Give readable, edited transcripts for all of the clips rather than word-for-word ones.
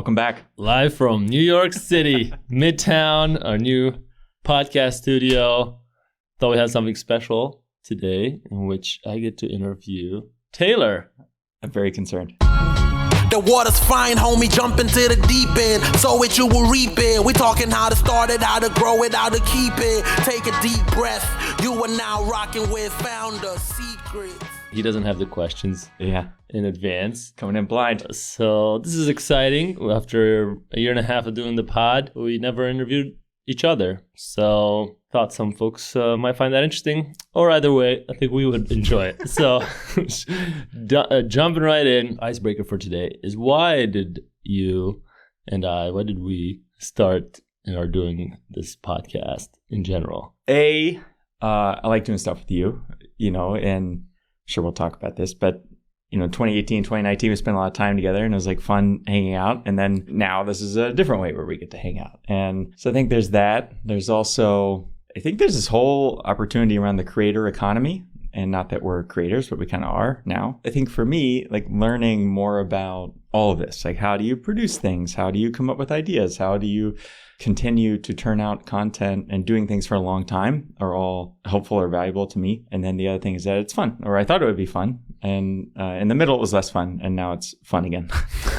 Welcome back. Live from New York City, Midtown, our new podcast studio. Thought we had something special today in which I get to interview Taylor. I'm very concerned. The water's fine, homie, jump into the deep end. Sow it, you will reap it. We talking how to start it, how to grow it, how to keep it. Take a deep breath. You are now rocking with Founder Secrets. He doesn't have the questions in advance. Coming in blind. So this is exciting. After a year and a half of doing the pod, we never interviewed each other. So thought some folks might find that interesting. Or either way, I think we would enjoy it. So jumping right in, icebreaker for today is why did we start and are doing this podcast in general? I like doing stuff with you, and sure we'll talk about this, but 2018, 2019, we spent a lot of time together and it was like fun hanging out. And then now this is a different way where we get to hang out. And so I think there's that. There's also, I think there's this whole opportunity around the creator economy, and not that we're creators, but we kind of are now. I think for me, like learning more about all of this, like how do you produce things? How do you come up with ideas? How do you continue to turn out content, and doing things for a long time are all helpful or valuable to me. And then the other thing is that it's fun, or I thought it would be fun. And in the middle, it was less fun. And now it's fun again.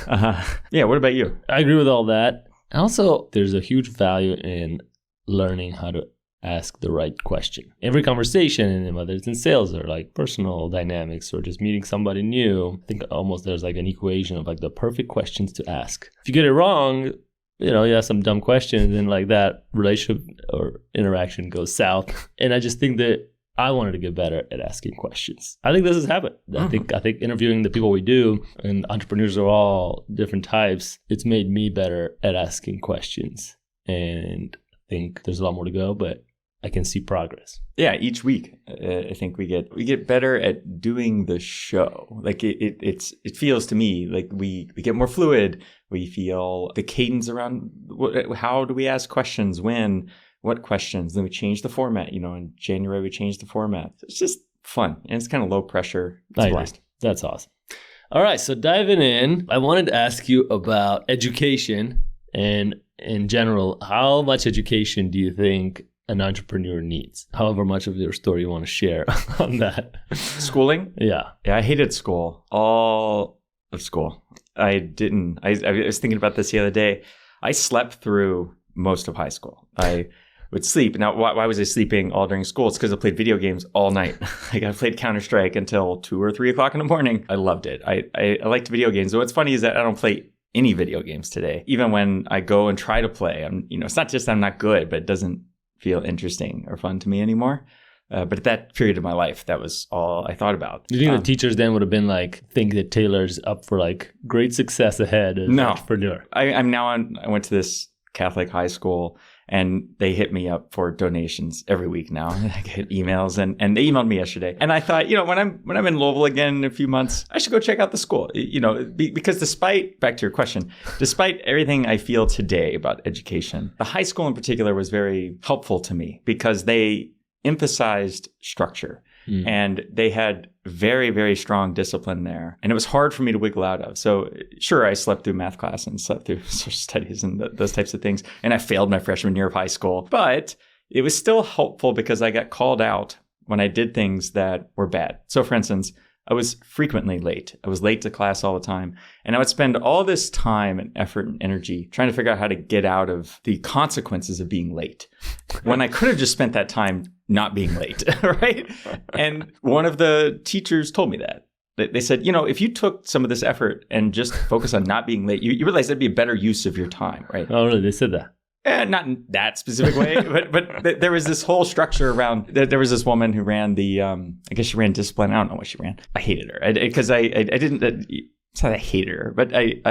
What about you? I agree with all that. And also, there's a huge value in learning how to ask the right question. Every conversation, whether it's in sales or like personal dynamics or just meeting somebody new, I think almost there's like an equation of like the perfect questions to ask. If you get it wrong, you have some dumb questions and like that relationship or interaction goes south. And I just think that I wanted to get better at asking questions. I think this has happened. I think interviewing the people we do, and entrepreneurs are all different types, it's made me better at asking questions. And I think there's a lot more to go, but I can see progress. Yeah, each week I think we get better at doing the show. Like it feels to me like we get more fluid. We feel the cadence around how do we ask questions, when, what questions. Then we change the format. In January we changed the format. It's just fun and it's kind of low pressure. It's a blast. That's awesome. All right, so diving in, I wanted to ask you about education and in general, how much education do you think an entrepreneur needs? However much of your story you want to share on that. Schooling? Yeah, I hated school. All of school. I was thinking about this the other day. I slept through most of high school. I would sleep. Now, why was I sleeping all during school? It's because I played video games all night. I played Counter-Strike until 2 or 3 o'clock in the morning. I loved it. I liked video games. So what's funny is that I don't play any video games today. Even when I go and try to play, it's not just I'm not good, but it doesn't feel interesting or fun to me anymore. But at that period of my life, that was all I thought about. Do you think the teachers then would have been like, think that Taylor's up for like great success ahead as an entrepreneur? I went to this Catholic high school and they hit me up for donations every week now. I get emails and they emailed me yesterday. And I thought, when I'm in Louisville again in a few months, I should go check out the school. Because back to your question, despite everything I feel today about education, the high school in particular was very helpful to me because they emphasized structure. And they had very, very strong discipline there. And it was hard for me to wiggle out of. So sure, I slept through math class and slept through social studies and those types of things. And I failed my freshman year of high school. But it was still helpful because I got called out when I did things that were bad. So for instance, I was frequently late. I was late to class all the time. And I would spend all this time and effort and energy trying to figure out how to get out of the consequences of being late when I could have just spent that time not being late, right? And one of the teachers told me that. They said, if you took some of this effort and just focus on not being late, you realize that'd be a better use of your time, right? Oh, really? They said that? Not in that specific way, but there was this whole structure around. There was this woman who ran the, I guess she ran discipline. I don't know what she ran. I hated her because I didn't. It's not that I hated her, but I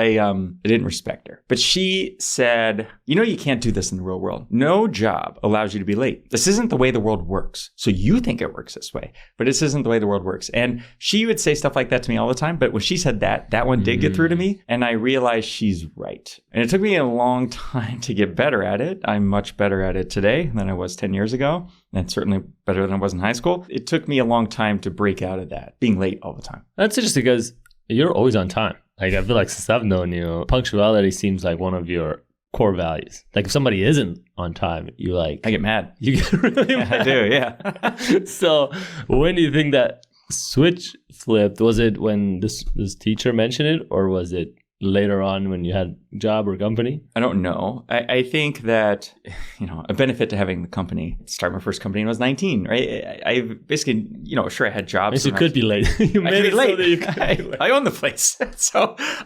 didn't respect her. But she said, you can't do this in the real world. No job allows you to be late. This isn't the way the world works. So you think it works this way, but this isn't the way the world works. And she would say stuff like that to me all the time. But when she said that one did get through to me. And I realized she's right. And it took me a long time to get better at it. I'm much better at it today than I was 10 years ago. And certainly better than I was in high school. It took me a long time to break out of that, being late all the time. That's interesting because you're always on time. Like, I feel like since I've known you, punctuality seems like one of your core values. Like, if somebody isn't on time, you like... I get mad. You get really mad. I do, yeah. So when do you think that switch flipped? Was it when this teacher mentioned it, or was it later on when you had a job or company? I don't know. I think that, a benefit to having the company, start my first company when I was 19, right? I basically, sure, I had jobs. You could be late. You made it late. So that you could be late. I own the place.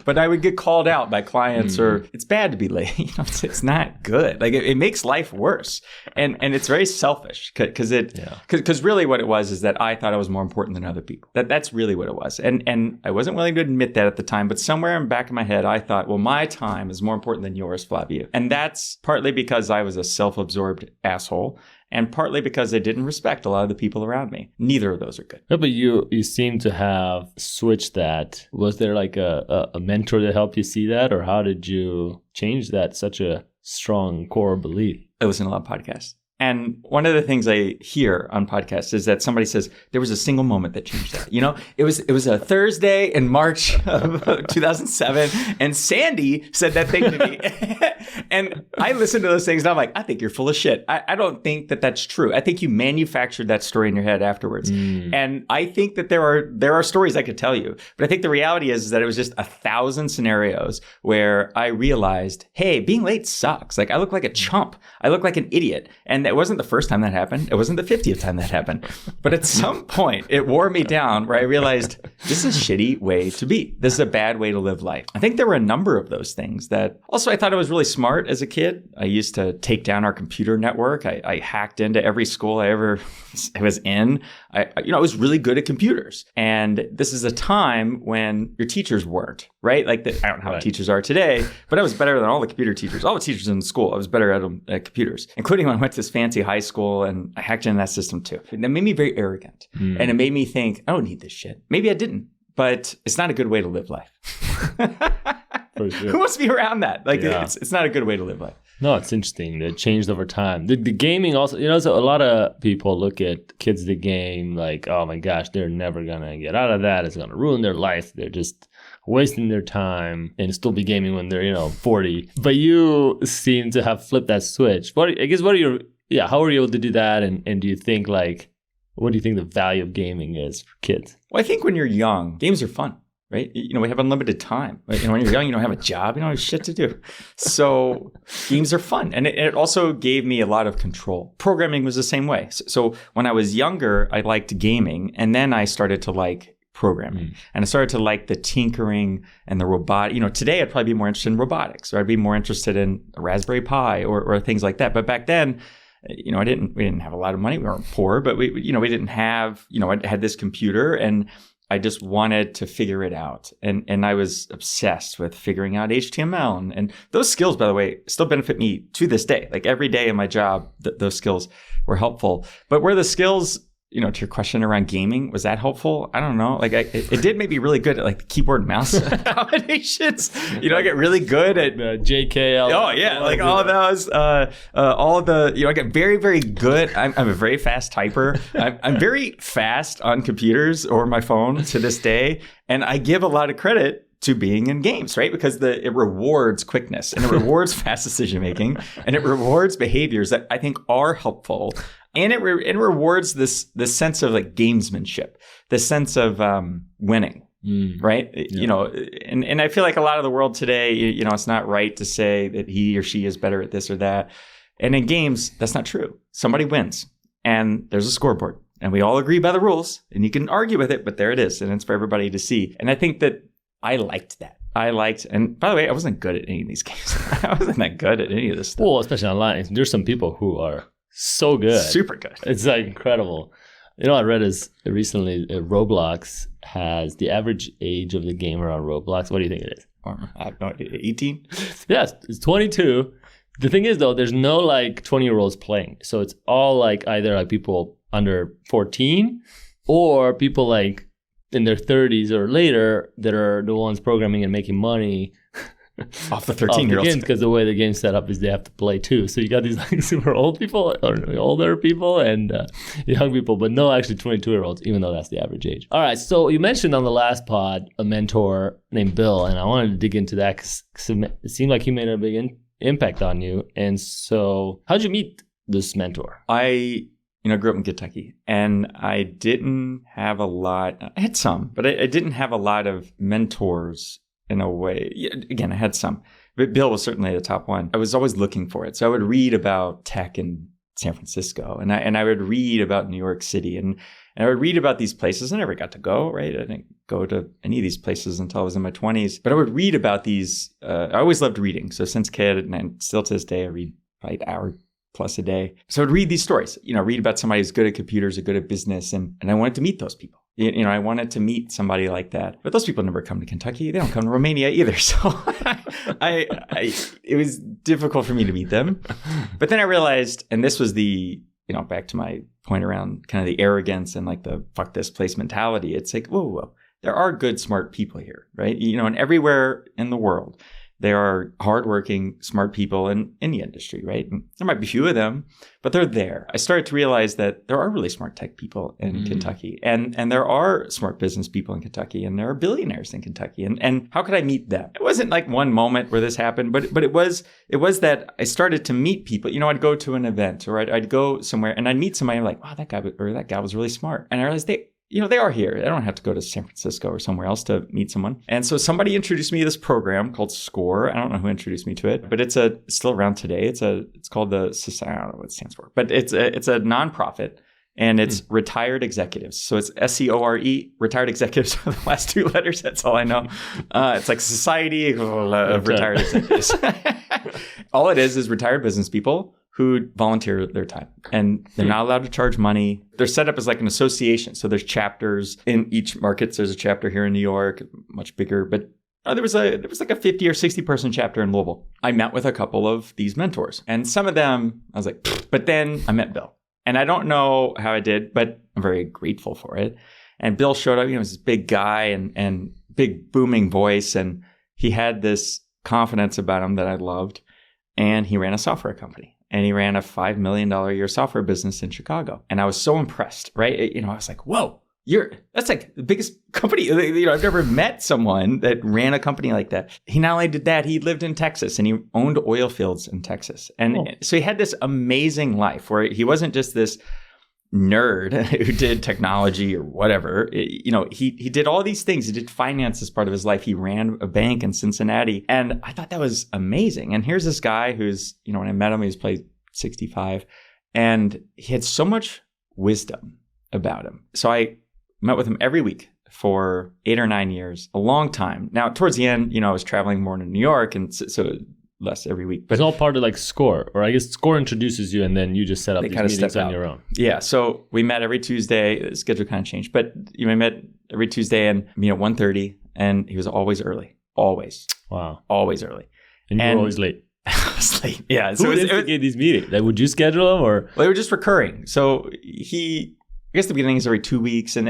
But I would get called out by clients or it's bad to be late. It's not good. Like it makes life worse. And it's very selfish because really what it was is that I thought I was more important than other people. That's really what it was. And I wasn't willing to admit that at the time, but somewhere in the back of my head, I thought, well, my time is more important than yours, Flaviu. And that's partly because I was a self-absorbed asshole, and partly because I didn't respect a lot of the people around me. Neither of those are good. No, but you seem to have switched that. Was there like a mentor to help you see that, or how did you change that, such a strong core belief? I listen to a lot of podcasts. And one of the things I hear on podcasts is that somebody says there was a single moment that changed that. It was a Thursday in March of 2007, and Sandy said that thing to me. And I listen to those things and I'm like, I think you're full of shit. I don't think that that's true. I think you manufactured that story in your head afterwards. And I think that there are stories I could tell you, but I think the reality is that it was just 1,000 scenarios where I realized, hey, being late sucks. Like I look like a chump. I look like an idiot. And it wasn't the first time that happened. It wasn't the 50th time that happened. But at some point, it wore me down where I realized this is a shitty way to be. This is a bad way to live life. I think there were a number of those things that also I thought I was really smart as a kid. I used to take down our computer network. I hacked into every school I was in. I was really good at computers. And this is a time when your teachers weren't, right? Like I don't know how teachers are today, but I was better than all the computer teachers. All the teachers in the school, I was better at them at computers, including when I went to this fancy high school and I hacked into that system too. And that made me very arrogant. And it made me think, I don't need this shit. Maybe I didn't, but it's not a good way to live life. For sure. Who wants to be around that? Like it's not a good way to live life. No, it's interesting. It changed over time. The gaming also, so a lot of people look at kids that game like, oh my gosh, they're never going to get out of that. It's going to ruin their life. They're just wasting their time and still be gaming when they're, 40. But you seem to have flipped that switch. How are you able to do that? And do you think what do you think the value of gaming is for kids? Well, I think when you're young, games are fun. Right? We have unlimited time. When you're young, you don't have a job, you don't have shit to do. So games are fun. And it also gave me a lot of control. Programming was the same way. So when I was younger, I liked gaming. And then I started to like programming. And I started to like the tinkering and the robot. Today I'd probably be more interested in robotics, or I'd be more interested in a Raspberry Pi or things like that. But back then, we didn't have a lot of money. We weren't poor, but we didn't have, I had this computer and I just wanted to figure it out. And I was obsessed with figuring out HTML. And those skills, by the way, still benefit me to this day. Like every day in my job, those skills were helpful. But were the skills, to your question around gaming, was that helpful? I don't know. Like it did make me really good at like the keyboard and mouse combinations. I get really good at JKL. Oh yeah, like all of those. All of the. I get very, very good. I'm a very fast typer. I'm very fast on computers or my phone to this day, and I give a lot of credit to being in games, right? Because it rewards quickness and it rewards fast decision making and it rewards behaviors that I think are helpful. And it rewards this sense of like gamesmanship, the sense of winning, right? And I feel like a lot of the world today, it's not right to say that he or she is better at this or that. And in games, that's not true. Somebody wins and there's a scoreboard and we all agree by the rules and you can argue with it, but there it is. And it's for everybody to see. And I think that I liked that. And by the way, I wasn't good at any of these games. I wasn't that good at any of this stuff. Well, especially online. There's some people who are so good. Super good. It's like incredible. I read recently Roblox has the average age of the gamer on Roblox. What do you think it is? I have no idea. 18? Yes, it's 22. The thing is, though, there's no 20-year-olds playing. So it's all either people under 14 or people in their 30s or later that are the ones programming and making money off the 13-year-olds. Because the way the game's set up is they have to play too. So you got these like super old people or older people and young people, but no actually 22-year-olds, even though that's the average age. All right. So you mentioned on the last pod a mentor named Bill, and I wanted to dig into that because it seemed like he made a big impact on you. And so how'd you meet this mentor? I grew up in Kentucky, and I didn't have a lot. I had some, but I didn't have a lot of mentors in a way. Again, I had some, but Bill was certainly the top one. I was always looking for it. So I would read about tech in San Francisco, and I would read about New York City, and I would read about these places. I never got to go, right? I didn't go to any of these places until I was in my 20s. But I would read about these. I always loved reading. So since kid, and still to this day, I read probably an hour plus a day. So I'd read these stories, read about somebody who's good at computers or good at business. And I wanted to meet those people. I wanted to meet somebody like that. But those people never come to Kentucky. They don't come to Romania either. So it was difficult for me to meet them. But then I realized, and this was the, back to my point around kind of the arrogance and like the fuck this place mentality. It's like, whoa. There are good, smart people here, right? And everywhere in the world, there are hardworking, smart people in any industry, right? And there might be a few of them, but they're there. I started to realize that there are really smart tech people in Kentucky, and there are smart business people in Kentucky, and there are billionaires in Kentucky. And how could I meet them? It wasn't like one moment where this happened, but it was that I started to meet people. I'd go to an event or I'd go somewhere and I'd meet somebody. I'm like, wow, that guy was really smart. And I realized they are here. I don't have to go to San Francisco or somewhere else to meet someone. And so somebody introduced me to this program called SCORE. I don't know who introduced me to it, but it's still around today. It's called the Society. I don't know what it stands for, but it's a nonprofit, and it's retired executives. So it's SCORE, retired executives for the last two letters. That's all I know. It's like Society of Retired Executives. All it is retired business people who volunteer their time, and they're not allowed to charge money. They're set up as like an association. So there's chapters in each market. So there's a chapter here in New York, much bigger, but there was like a 50 or 60 person chapter in Louisville. I met with a couple of these mentors, and some of them I was like, pfft. But then I met Bill, and I don't know how I did, but I'm very grateful for it. And Bill showed up, he was this big guy and big booming voice. And he had this confidence about him that I loved. And he ran a software company. And he ran a $5 million a year software business in Chicago. And I was so impressed, right? I was like, whoa, that's like the biggest company. I've never met someone that ran a company like that. He not only did that, he lived in Texas and he owned oil fields in Texas. And so he had this amazing life where he wasn't just this nerd who did technology or whatever. He did all these things. He did finance as part of his life. He ran a bank in Cincinnati. And I thought that was amazing. And here's this guy who's, when I met him, he was probably 65. And he had so much wisdom about him. So I met with him every week for 8 or 9 years, a long time. Now, towards the end, I was traveling more to New York, and so less every week. But it's all part of like SCORE, or I guess SCORE introduces you and then you just set up these meetings on your own. Yeah. So we met every Tuesday. The schedule kind of changed, but we met every Tuesday and 1:30, and he was always early. Always. Wow. Always early. And you were always late. I was late. Yeah. Who would instigate these meetings? Like, would you schedule them or? Well, they were just recurring. So I guess the beginning is every 2 weeks, and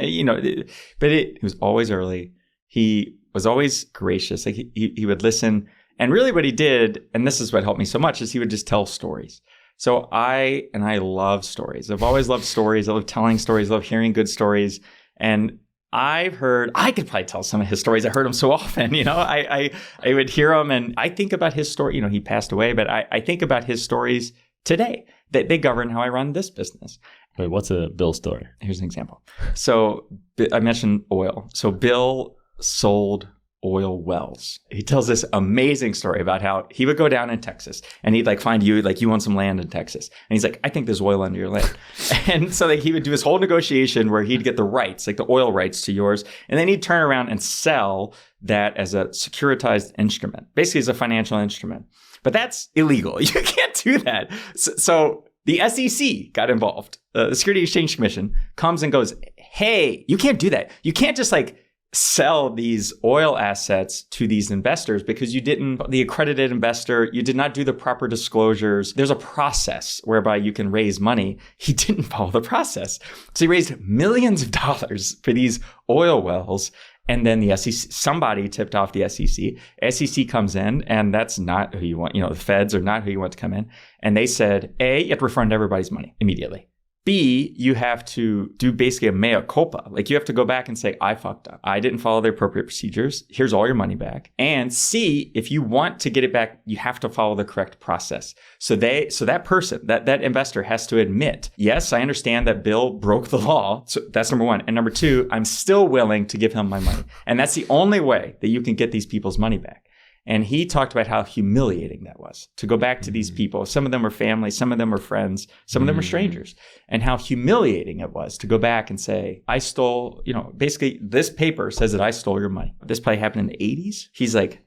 but he was always early. He was always gracious. Like he would listen. And really what he did, and this is what helped me so much, is he would just tell stories. So I love stories. I've always loved stories. I love telling stories. I love hearing good stories. And I could probably tell some of his stories. I heard them so often, I would hear them, and I think about his story. He passed away, but I think about his stories today. That they govern how I run this business. Wait, what's a Bill story? Here's an example. So I mentioned oil. So Bill sold oil wells. He tells this amazing story about how he would go down in Texas and he'd find you, you own some land in Texas. And he's like, I think there's oil under your land. And so he would do this whole negotiation where he'd get the rights, the oil rights to yours. And then he'd turn around and sell that as a securitized instrument, basically as a financial instrument. But that's illegal. You can't do that. So the SEC got involved. The Securities Exchange Commission comes and goes, hey, you can't do that. You can't just sell these oil assets to these investors because the accredited investor, you did not do the proper disclosures. There's a process whereby you can raise money. He didn't follow the process. So he raised millions of dollars for these oil wells. And then the SEC, somebody tipped off the SEC. SEC comes in, and that's not who you want. The feds are not who you want to come in. And they said, A, you have to refund everybody's money immediately. B, you have to do basically a mea culpa. Like you have to go back and say, I fucked up. I didn't follow the appropriate procedures. Here's all your money back. And C, if you want to get it back, you have to follow the correct process. So that person, that investor has to admit, yes, I understand that Bill broke the law. So that's number one. And number two, I'm still willing to give him my money. And that's the only way that you can get these people's money back. And he talked about how humiliating that was to go back to these people. Some of them were family, some of them were friends, some of them were strangers, and how humiliating it was to go back and say, I stole, basically this paper says that I stole your money. This probably happened in the 80s. He's like,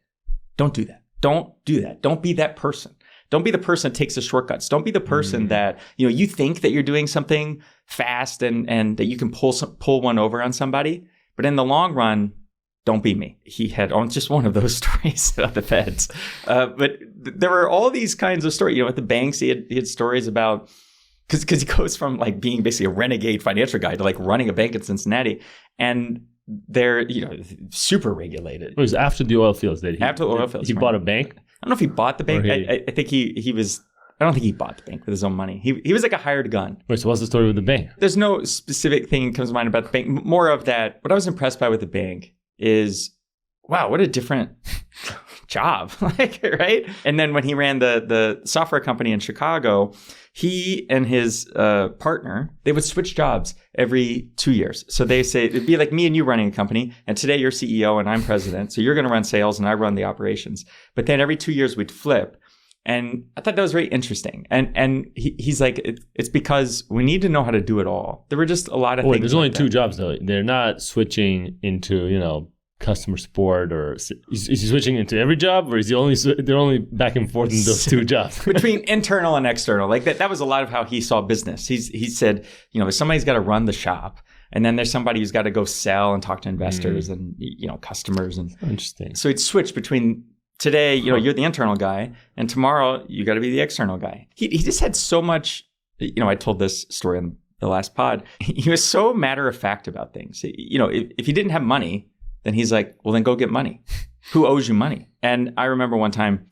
don't do that. Don't do that. Don't be that person. Don't be the person that takes the shortcuts. Don't be the person that, you think that you're doing something fast and that you can pull one over on somebody. But in the long run, don't be me. He had just one of those stories about the feds. But there were all these kinds of stories. At the banks, he had stories about, because he goes from like being basically a renegade financial guy to like running a bank in Cincinnati. And they're, super regulated. It was after the oil fields. After the oil fields. He bought a bank? I don't know if he bought the bank. I think he was... I don't think he bought the bank with his own money. He was like a hired gun. Wait, so what's the story with the bank? There's no specific thing that comes to mind about the bank. More of that, what I was impressed by with the bank is, wow, what a different job, right? And then when he ran the software company in Chicago, he and his partner, they would switch jobs every 2 years. So they say, it'd be like me and you running a company, and today you're CEO and I'm president, so you're going to run sales and I run the operations. But then every 2 years we'd flip. And I thought that was very interesting. And he's like, it's because we need to know how to do it all. There were just a lot of things. There's only two jobs, though. They're not switching into, customer support, or is he switching into every job, or is they're only back and forth in those two jobs? Between internal and external. Like that was a lot of how he saw business. He said, somebody's got to run the shop. And then there's somebody who's got to go sell and talk to investors and, customers. And interesting. So he'd switch between... Today, you're the internal guy, and tomorrow you got to be the external guy. He just had so much, I told this story on the last pod. He was so matter of fact about things. If he didn't have money, then he's like, well, then go get money. Who owes you money? And I remember one time,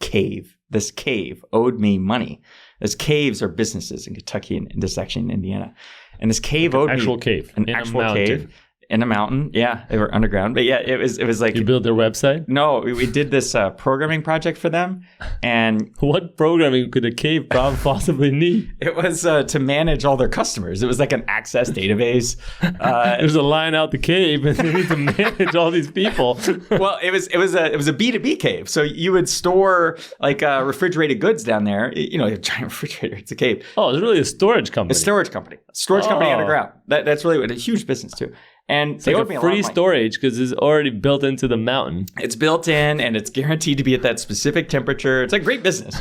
this cave owed me money. Those caves are businesses in Kentucky and this actually in Indiana. And this cave owed me an actual cave. In a mountain. Yeah, they were underground. But yeah, it was like... You built their website? No, we did this programming project for them. And... What programming could a cave possibly need? It was to manage all their customers. It was like an access database. There's a line out the cave and they need to manage all these people. Well, it was a B2B cave. So you would store like refrigerated goods down there. A giant refrigerator. It's a cave. Oh, it's really a storage company. A storage company. Company underground. That's really a huge business too. And it's like a free storage because it's already built into the mountain. It's built in and it's guaranteed to be at that specific temperature. It's a great business.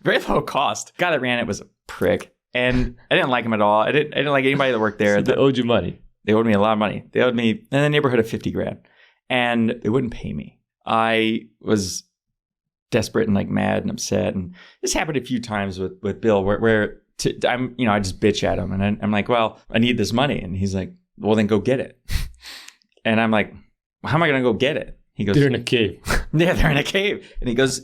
Very low cost. Guy that ran it was a prick. And I didn't like him at all. I didn't like anybody that worked there. So they owed you money. They owed me a lot of money. They owed me in the neighborhood of $50,000. And they wouldn't pay me. I was desperate and like mad and upset. And this happened a few times with Bill where I just bitch at him. And I'm like, well, I need this money. And he's like, well, then go get it. And I'm like, how am I going to go get it? He goes, they're in a cave. Yeah, they're in a cave. And he goes,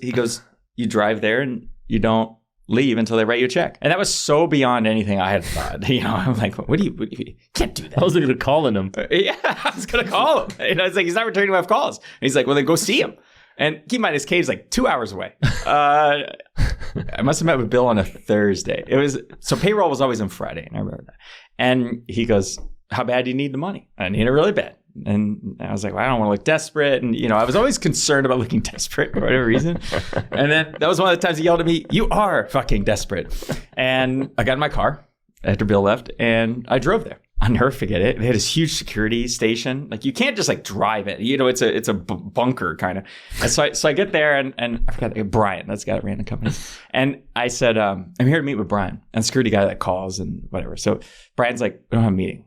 you drive there and you don't leave until they write you a check. And that was so beyond anything I had thought. I'm like, what do you can't do that. I was going to call him. Yeah, I was going to call him. And I was like, he's not returning my calls. And he's like, well, then go see him. And keep in mind, his cave's like 2 hours away. I must have met with Bill on a Thursday. So payroll was always on Friday. And I remember that. And he goes, how bad do you need the money? I need it really bad. And I was like, well, I don't want to look desperate. And, I was always concerned about looking desperate for whatever reason. And then that was one of the times he yelled at me, you are fucking desperate. And I got in my car after Bill left and I drove there. I'll never forget it. They had this huge security station. Like you can't just like drive it. It's a bunker kind of. And so I get there and I forgot, Brian, that's the guy that ran the company. And I said, I'm here to meet with Brian. And the security guy that calls and whatever. So Brian's like, we don't have a meeting.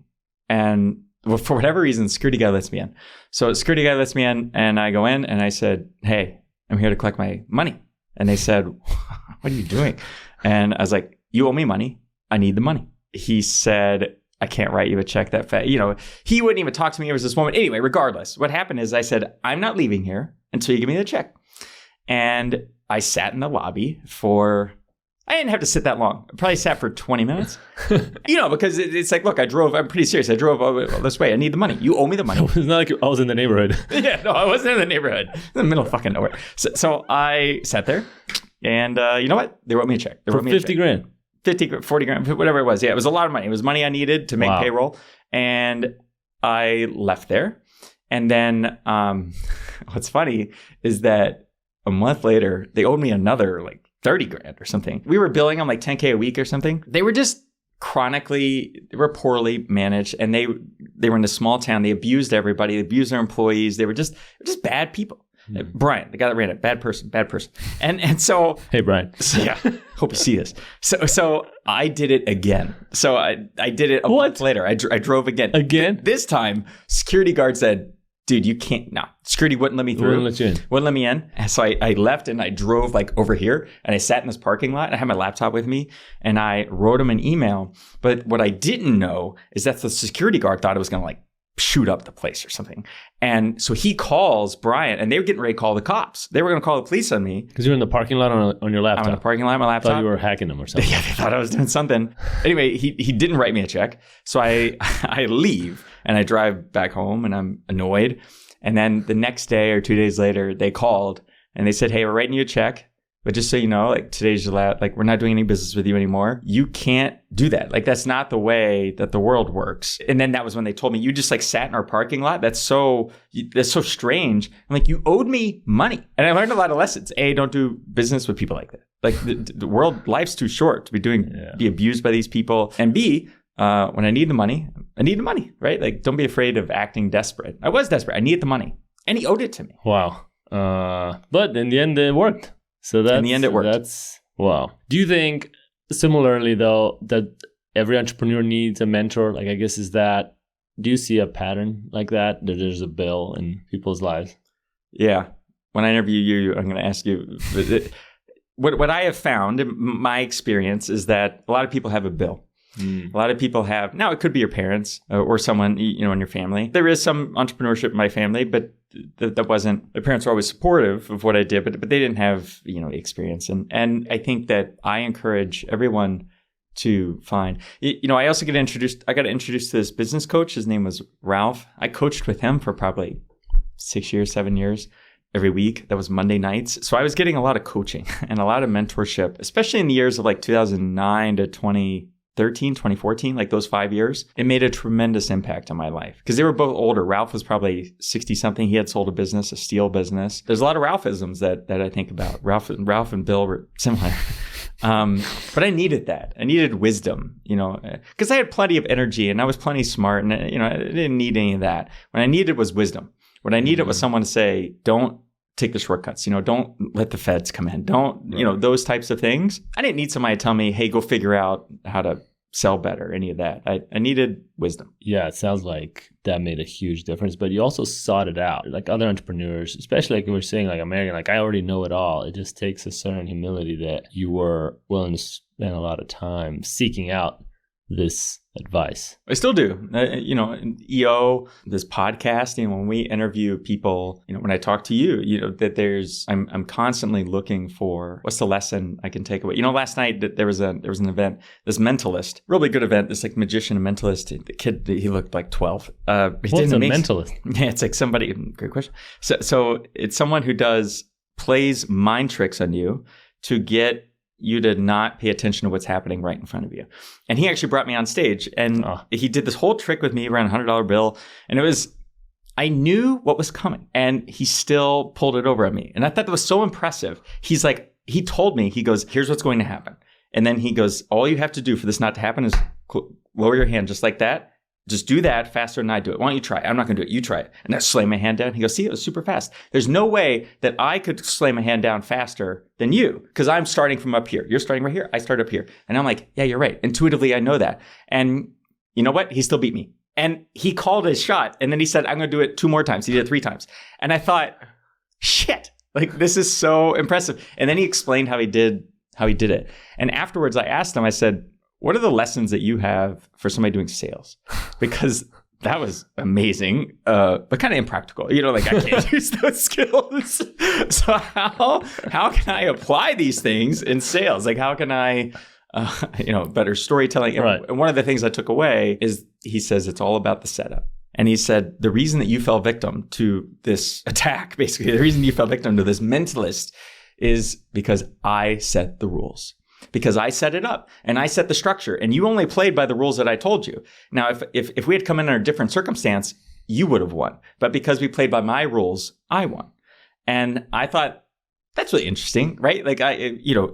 And well, for whatever reason, the security guy lets me in. So the security guy lets me in and I go in and I said, hey, I'm here to collect my money. And they said, what are you doing? And I was like, you owe me money. I need the money. He said, I can't write you a check that fast. He wouldn't even talk to me. It was this moment. Anyway, regardless, what happened is I said, I'm not leaving here until you give me the check. And I sat in the lobby I didn't have to sit that long. I probably sat for 20 minutes. Because it's like, look, I'm pretty serious. I drove all this way. I need the money. You owe me the money. It's not like I was in the neighborhood. Yeah, no, I wasn't in the neighborhood. In the middle of fucking nowhere. So I sat there and you know what? They wrote me a check. They For wrote me 50 grand. 50, 40 grand, whatever it was. Yeah, it was a lot of money. It was money I needed to make payroll. And I left there. And then what's funny is that a month later, they owed me another 30 grand or something. We were billing them $10K a week or something. They were just they were poorly managed, and they were in a small town. They abused everybody. They abused their employees. They were just bad people. Brian, the guy that ran it, bad person. And so, hey, Brian. So, yeah, hope you see this. So I did it again. So I did it a month later. I drove again. Again? This time, security guard said, dude, you can't. No, security wouldn't let me through. Wouldn't let you in. Wouldn't let me in. And so I left and I drove over here and I sat in this parking lot. And I had my laptop with me and I wrote him an email. But what I didn't know is that the security guard thought it was going to shoot up the place or something. And so he calls Brian, and they were getting ready to call the cops. They were going to call the police on me. Because you were in the parking lot on your laptop. I'm in the parking lot on my laptop. I thought you were hacking them or something. Yeah, they thought I was doing something. Anyway, he didn't write me a check. So I leave and I drive back home and I'm annoyed. And then the next day or 2 days later, they called and they said, hey, we're writing you a check. But just so you know, today's your last, we're not doing any business with you anymore. You can't do that. That's not the way that the world works. And then that was when they told me, you just sat in our parking lot. That's so strange. I'm you owed me money. And I learned a lot of lessons. A, don't do business with people like that. The world, life's too short to be abused by these people. And B, when I need the money, right? Don't be afraid of acting desperate. I was desperate. I needed the money. And he owed it to me. Wow. But in the end, it worked. So in the end, it worked. That's wow. Do you think similarly though that every entrepreneur needs a mentor? I guess do you see a pattern like that there's a bill in people's lives? Yeah. When I interview you, I'm going to ask you what I have found in my experience is that a lot of people have a bill. A lot of people have, now it could be your parents or someone, in your family. There is some entrepreneurship in my family, but that wasn't, my parents were always supportive of what I did, but they didn't have, experience. And I think that I encourage everyone to find, I also I got introduced to this business coach. His name was Ralph. I coached with him for probably 7 years. Every week. That was Monday nights. So I was getting a lot of coaching and a lot of mentorship, especially in the years of 2009 to 2013, 2014, those 5 years. It made a tremendous impact on my life because they were both older. Ralph was probably 60 something. He had sold a steel business. There's a lot of Ralphisms that I think about. Ralph and Bill were similar. But I needed that. I needed wisdom, because I had plenty of energy and I was plenty smart and, I didn't need any of that. What I needed was wisdom. What I needed was someone to say, don't take the shortcuts, don't let the feds come in. Don't, those types of things. I didn't need somebody to tell me, hey, go figure out how to sell better, any of that. I needed wisdom. Yeah, it sounds like that made a huge difference, but you also sought it out. Other entrepreneurs, especially we were saying, American, I already know it all. It just takes a certain humility that you were willing to spend a lot of time seeking out this advice. I still do. EO, this podcast, when we interview people, when I talk to you, that I'm constantly looking for what's the lesson I can take away. Last night there was an event, this mentalist, really good event, this magician and mentalist. The kid, he looked like 12. What's a mentalist? Yeah, it's somebody, great question. So it's someone who plays mind tricks on you to get you to not pay attention to what's happening right in front of you. And he actually brought me on stage and he did this whole trick with me around $100 bill. And I knew what was coming and he still pulled it over at me. And I thought that was so impressive. He told me, he goes, here's what's going to happen. And then he goes, all you have to do for this not to happen is lower your hand just like that. Just do that faster than I do it. Why don't you try it? I'm not going to do it. You try it. And I slam my hand down. He goes, see, it was super fast. There's no way that I could slam my hand down faster than you because I'm starting from up here. You're starting right here. I start up here. And I'm like, yeah, you're right. Intuitively, I know that. And you know what? He still beat me. And he called his shot. And then he said, I'm going to do it 2 more times. He did it 3 times. And I thought, shit, this is so impressive. And then he explained how he did it. And afterwards, I asked him, I said, what are the lessons that you have for somebody doing sales? Because that was amazing, but kind of impractical. Like I can't use those skills. So how can I apply these things in sales? Like how can I, better storytelling? Right. And one of the things I took away is he says it's all about the setup. And he said, the reason that you fell victim to this attack, basically, the reason you fell victim to this mentalist is because I set the rules. Because I set it up and I set the structure and you only played by the rules that I told you. Now, if we had come in a different circumstance, you would have won. But because we played by my rules, I won. And I thought, that's really interesting, right? Like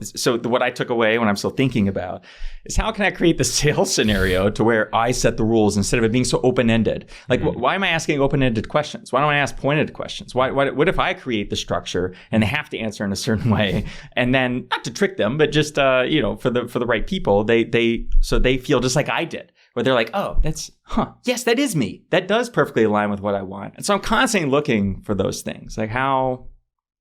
so what I took away when I'm still thinking about is how can I create the sales scenario to where I set the rules instead of it being so open-ended? Like, why am I asking open-ended questions? Why don't I ask pointed questions? What if I create the structure and they have to answer in a certain way, and then not to trick them, but just for the right people, so they feel just like I did, where they're like, oh, yes, that is me. That does perfectly align with what I want. And so I'm constantly looking for those things, like how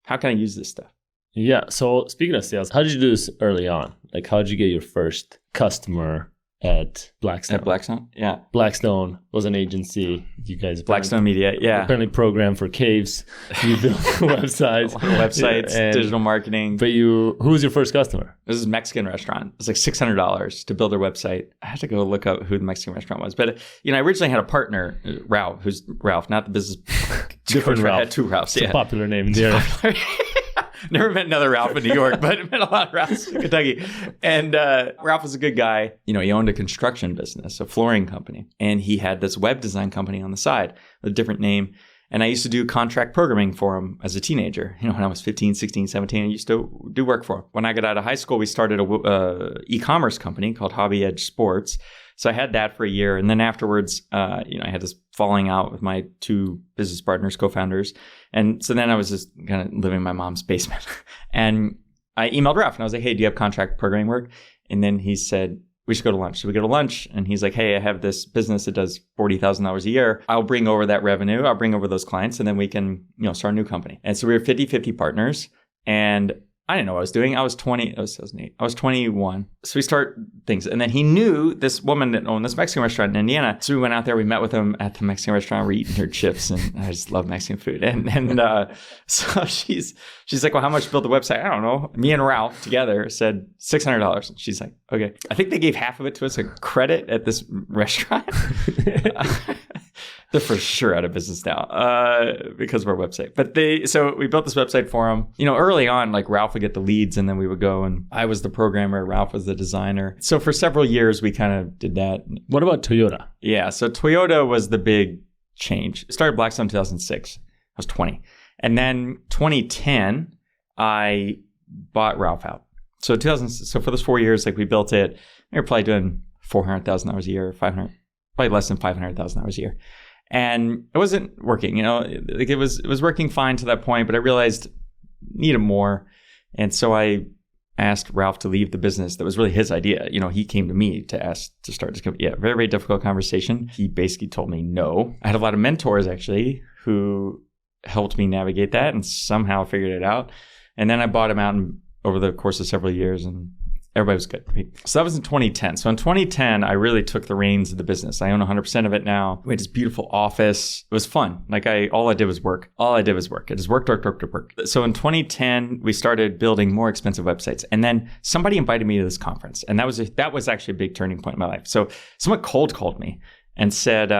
can I use this stuff? Yeah. So speaking of sales, how did you do this early on? Like, how did you get your first customer at Blackstone? At Blackstone? Yeah. Blackstone was an agency. You guys Blackstone Media, yeah. Apparently programmed for caves. You built websites. Websites, digital marketing. But who was your first customer? This is a Mexican restaurant. It's like $600 to build their website. I had to go look up who the Mexican restaurant was. But, I originally had a partner, Ralph, who's Ralph, not the business. Different Ralph. I had two Ralphs. It's a popular name in the area. Never met another Ralph in New York, but I met a lot of Ralphs in Kentucky. And Ralph was a good guy. He owned a construction business, a flooring company. And he had this web design company on the side with a different name. And I used to do contract programming for him as a teenager. When I was 15, 16, 17, I used to do work for him. When I got out of high school, we started a e-commerce company called Hobby Edge Sports. So I had that for a year. And then afterwards, I had this falling out with my two business partners, co-founders. And so then I was just kind of living in my mom's basement. And I emailed Ralph and I was like, hey, do you have contract programming work? And then he said, we should go to lunch. So we go to lunch and he's like, hey, I have this business that does $40,000 a year. I'll bring over that revenue. I'll bring over those clients and then we can, start a new company. And so we were 50-50 partners. And I didn't know what I was doing. I was 20. It was 2008. I was 21. So we start things. And then he knew this woman that owned this Mexican restaurant in Indiana. So we went out there. We met with him at the Mexican restaurant. We're eating her chips. And I just love Mexican food. And so she's like, well, how much to build the website? I don't know. Me and Ralph together said $600. And she's like, okay. I think they gave half of it to us a credit at this restaurant. They're for sure out of business now because of our website. But so we built this website for them. Early on, like Ralph would get the leads and then we would go and I was the programmer, Ralph was the designer. So for several years, we kind of did that. What about Toyota? Yeah. So Toyota was the big change. I started Blackstone in 2006. I was 20. And then 2010, I bought Ralph out. So for those 4 years, like we built it, we were probably doing $400,000 a year, probably less than $500,000 a year. And it wasn't working, like it was working fine to that point, but I realized needed more. And so I asked Ralph to leave the business. That was really his idea. He came to me to ask to start this company. Yeah, very, very difficult conversation. He basically told me no. I had a lot of mentors actually who helped me navigate that and somehow figured it out. And then I bought him out over the course of several years and everybody was good. Right? So that was in 2010. So in 2010, I really took the reins of the business. I own 100% of it now. We had this beautiful office. It was fun. Like all I did was work. I just worked. So in 2010, we started building more expensive websites. And then somebody invited me to this conference. And that was actually a big turning point in my life. So someone cold called me and said,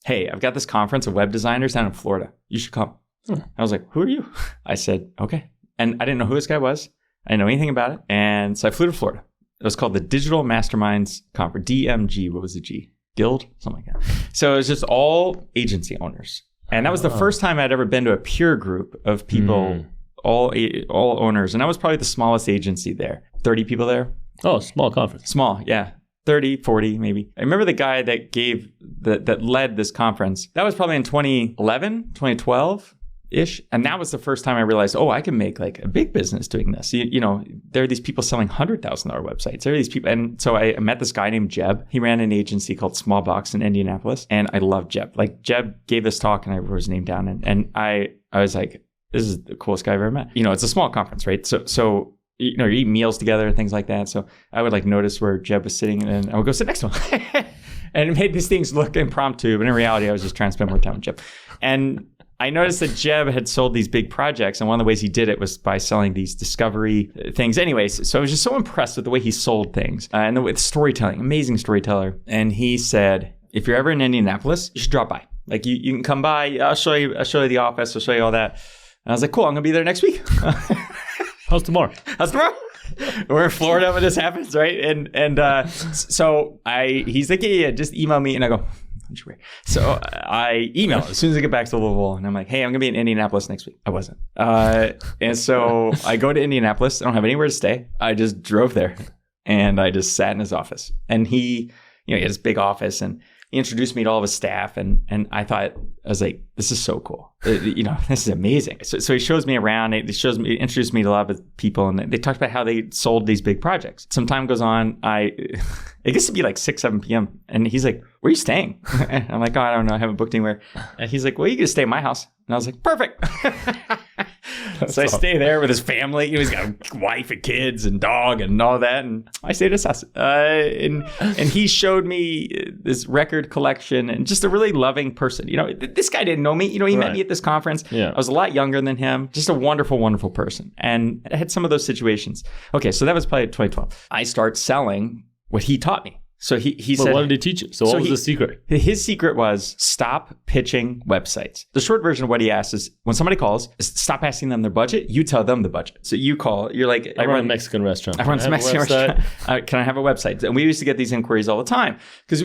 hey, I've got this conference of web designers down in Florida. You should come. I was like, who are you? I said, okay. And I didn't know who this guy was. I didn't know anything about it. And so I flew to Florida. It was called the Digital Masterminds Conference, DMG. What was the G? Guild? Something like that. So it was just all agency owners. And that was the first time I'd ever been to a peer group of people, all owners. And I was probably the smallest agency there. 30 people there. Oh, small conference. Small, yeah. 30, 40 maybe. I remember the guy that led this conference. That was probably in 2011, 2012. Ish. And that was the first time I realized, I can make like a big business doing this. There are these people selling $100,000 websites. There are these people. And so I met this guy named Jeb. He ran an agency called Smallbox in Indianapolis. And I love Jeb. Like Jeb gave this talk and I wrote his name down. And I was like, this is the coolest guy I've ever met. It's a small conference, right? So you eat meals together and things like that. So I would like notice where Jeb was sitting and I would go sit next to him. And it made these things look impromptu, but in reality, I was just trying to spend more time with Jeb. And I noticed that Jeb had sold these big projects, and one of the ways he did it was by selling these discovery things. Anyways, so I was just so impressed with the way he sold things and with storytelling, amazing storyteller. And he said, if you're ever in Indianapolis, you should drop by. Like you can come by. I'll show you the office. I'll show you all that. And I was like, cool. I'm gonna be there next week. How's tomorrow? We're in Florida when this happens, right? So he's like, yeah, just email me. And I go, so I email as soon as I get back to Louisville, and I'm like, hey, I'm gonna be in Indianapolis next week. I wasn't. And so I go to Indianapolis. I don't have anywhere to stay. I just drove there and I just sat in his office. And he had this big office, and he introduced me to all of his staff, and I was like, this is so cool. This is amazing. So he shows me around. He introduced me to a lot of people, and they talked about how they sold these big projects. Some time goes on. It gets to be like 6, 7 p.m. And he's like, where are you staying? And I'm like, oh, I don't know. I haven't booked anywhere. And he's like, well, you can stay at my house. And I was like, perfect. So I stay there with his family. He's got a wife and kids and dog and all that. And I stayed at his house. And he showed me this record collection, and just a really loving person. This guy didn't know me. He met me at this conference. Yeah. I was a lot younger than him. Just a wonderful, wonderful person. And I had some of those situations. Okay, so that was probably 2012. I start selling what he taught me. So he said, what did he teach you? So what was the secret? His secret was stop pitching websites. The short version of what he asked is, when somebody calls, stop asking them their budget. You tell them the budget. So you call, you're like, I run a Mexican restaurant. I run a Mexican restaurant. Can I have a website? And we used to get these inquiries all the time because,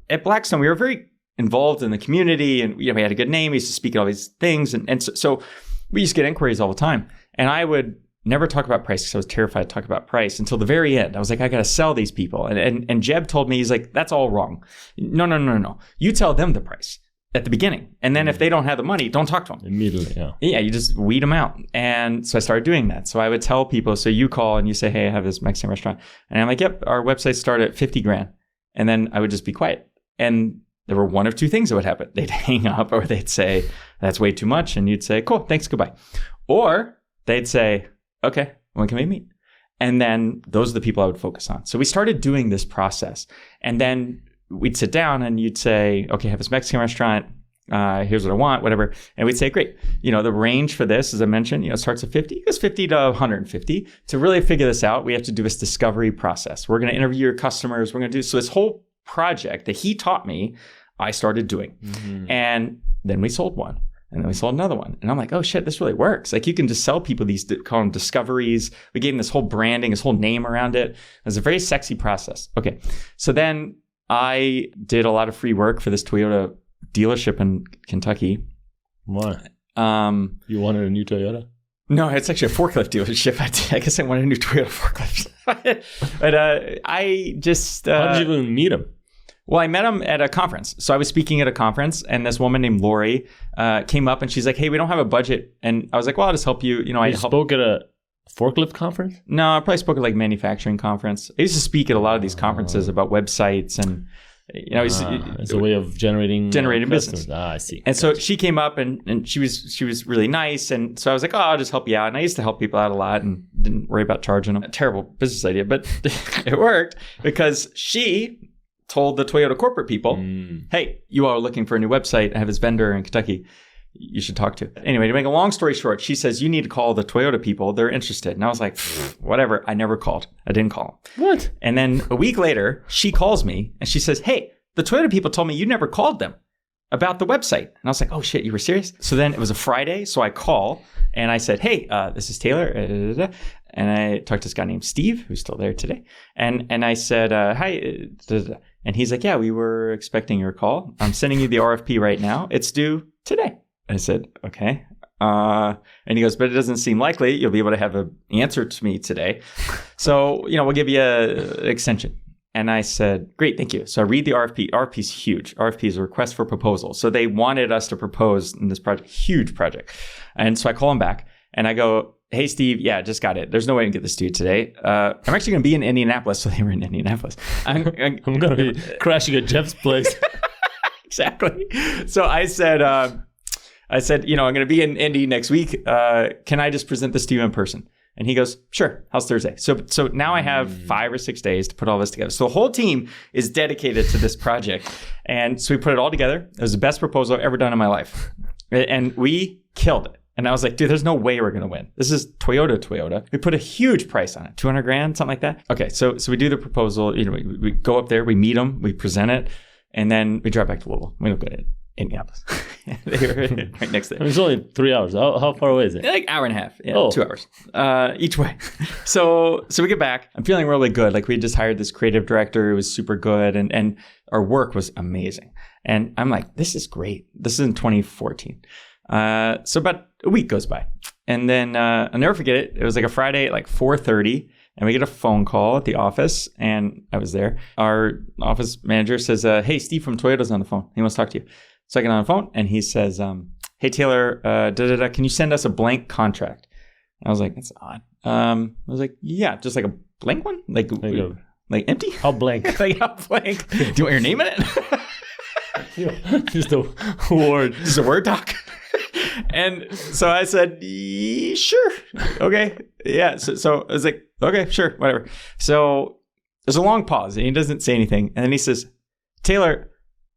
at Blackstone, we were very involved in the community, and we had a good name. We used to speak at all these things. And so we used to get inquiries all the time. And I would never talk about price because I was terrified to talk about price until the very end. I was like, I got to sell these people. And Jeb told me, he's like, that's all wrong. No. You tell them the price at the beginning. And then if they don't have the money, don't talk to them. Immediately, yeah. Yeah, you just weed them out. And so I started doing that. So I would tell people, so you call and you say, hey, I have this Mexican restaurant. And I'm like, yep, our website started at 50 grand. And then I would just be quiet. And there were one of two things that would happen. They'd hang up, or they'd say, that's way too much. And you'd say, cool, thanks, goodbye. Or they'd say, okay, when can we meet? And then those are the people I would focus on. So we started doing this process. And then we'd sit down and you'd say, okay, I have this Mexican restaurant. Here's what I want, whatever. And we'd say, great. The range for this, as I mentioned, starts at 50. It goes 50 to 150. To really figure this out, we have to do this discovery process. We're going to interview your customers. We're going to do, so this whole project that he taught me, I started doing. Mm-hmm. And then we sold one. And then we sold another one. And I'm like, oh shit, this really works. Like, you can just sell people these, call them discoveries. We gave them this whole branding, this whole name around it. It was a very sexy process. Okay. So then I did a lot of free work for this Toyota dealership in Kentucky. Why? You wanted a new Toyota? No, it's actually a forklift dealership. I guess I wanted a new Toyota forklift. But I just... How did you even meet him? Well, I met him at a conference. So I was speaking at a conference, and this woman named Lori came up, and she's like, hey, we don't have a budget. And I was like, well, I'll just help you. You spoke at a forklift conference? No, I probably spoke at like manufacturing conference. I used to speak at a lot of these conferences about websites, and it's a way of generating business. I see. And so she came up, and she was really nice. And so I was like, oh, I'll just help you out. And I used to help people out a lot and didn't worry about charging them. A terrible business idea, but it worked because she told the Toyota corporate people, hey, you all are looking for a new website. I have this vendor in Kentucky you should talk to. Anyway, to make a long story short, she says, you need to call the Toyota people. They're interested. And I was like, whatever. I never called. I didn't call. What? And then a week later, she calls me and she says, hey, the Toyota people told me you never called them about the website. And I was like, oh shit, you were serious? So then it was a Friday. So I call and I said, hey, this is Taylor. And I talked to this guy named Steve, who's still there today. And I said, hi. And he's like, yeah, we were expecting your call. I'm sending you the RFP right now. It's due today. I said, okay. And he goes, but it doesn't seem likely you'll be able to have an answer to me today. So, we'll give you an extension. And I said, great, thank you. So I read the RFP. RFP is huge. RFP is a request for proposal. So they wanted us to propose in this project, huge project. And so I call him back and I go, hey, Steve, yeah, just got it. There's no way I can get this to you today. I'm actually going to be in Indianapolis. So they were in Indianapolis. I'm going to be crashing at Jeff's place. Exactly. So I said, I'm going to be in Indy next week. Can I just present this to you in person? And he goes, sure, how's Thursday? So now I have 5 or 6 days to put all this together. So the whole team is dedicated to this project. And so we put it all together. It was the best proposal I've ever done in my life. And we killed it. And I was like, dude, there's no way we're going to win. This is Toyota. We put a huge price on it, $200,000, something like that. Okay, so we do the proposal. We go up there, we meet them, we present it, and then we drive back to Louisville. We don't go to Indianapolis. They were right next there. It's only 3 hours. How far away is it? Like hour and a half. Yeah, 2 hours each way. So we get back. I'm feeling really good. Like we just hired this creative director. It was super good, and our work was amazing. And I'm like, this is great. This is in 2014. So about a week goes by, and then I'll never forget it. It was like a Friday at like 4:30, and we get a phone call at the office, and I was there. Our office manager says, "Hey, Steve from Toyota's on the phone. He wants to talk to you." So I get on the phone, and he says, "Hey Taylor, can you send us a blank contract?" And I was like, "That's odd." I was like, "Yeah, just like a blank one, like empty." How blank? Like how blank? Do you want your name in it? Just a word. Just a Word doc. And so I said, sure. Okay. Yeah. So I was like, okay, sure, whatever. So there's a long pause and he doesn't say anything. And then he says, Taylor,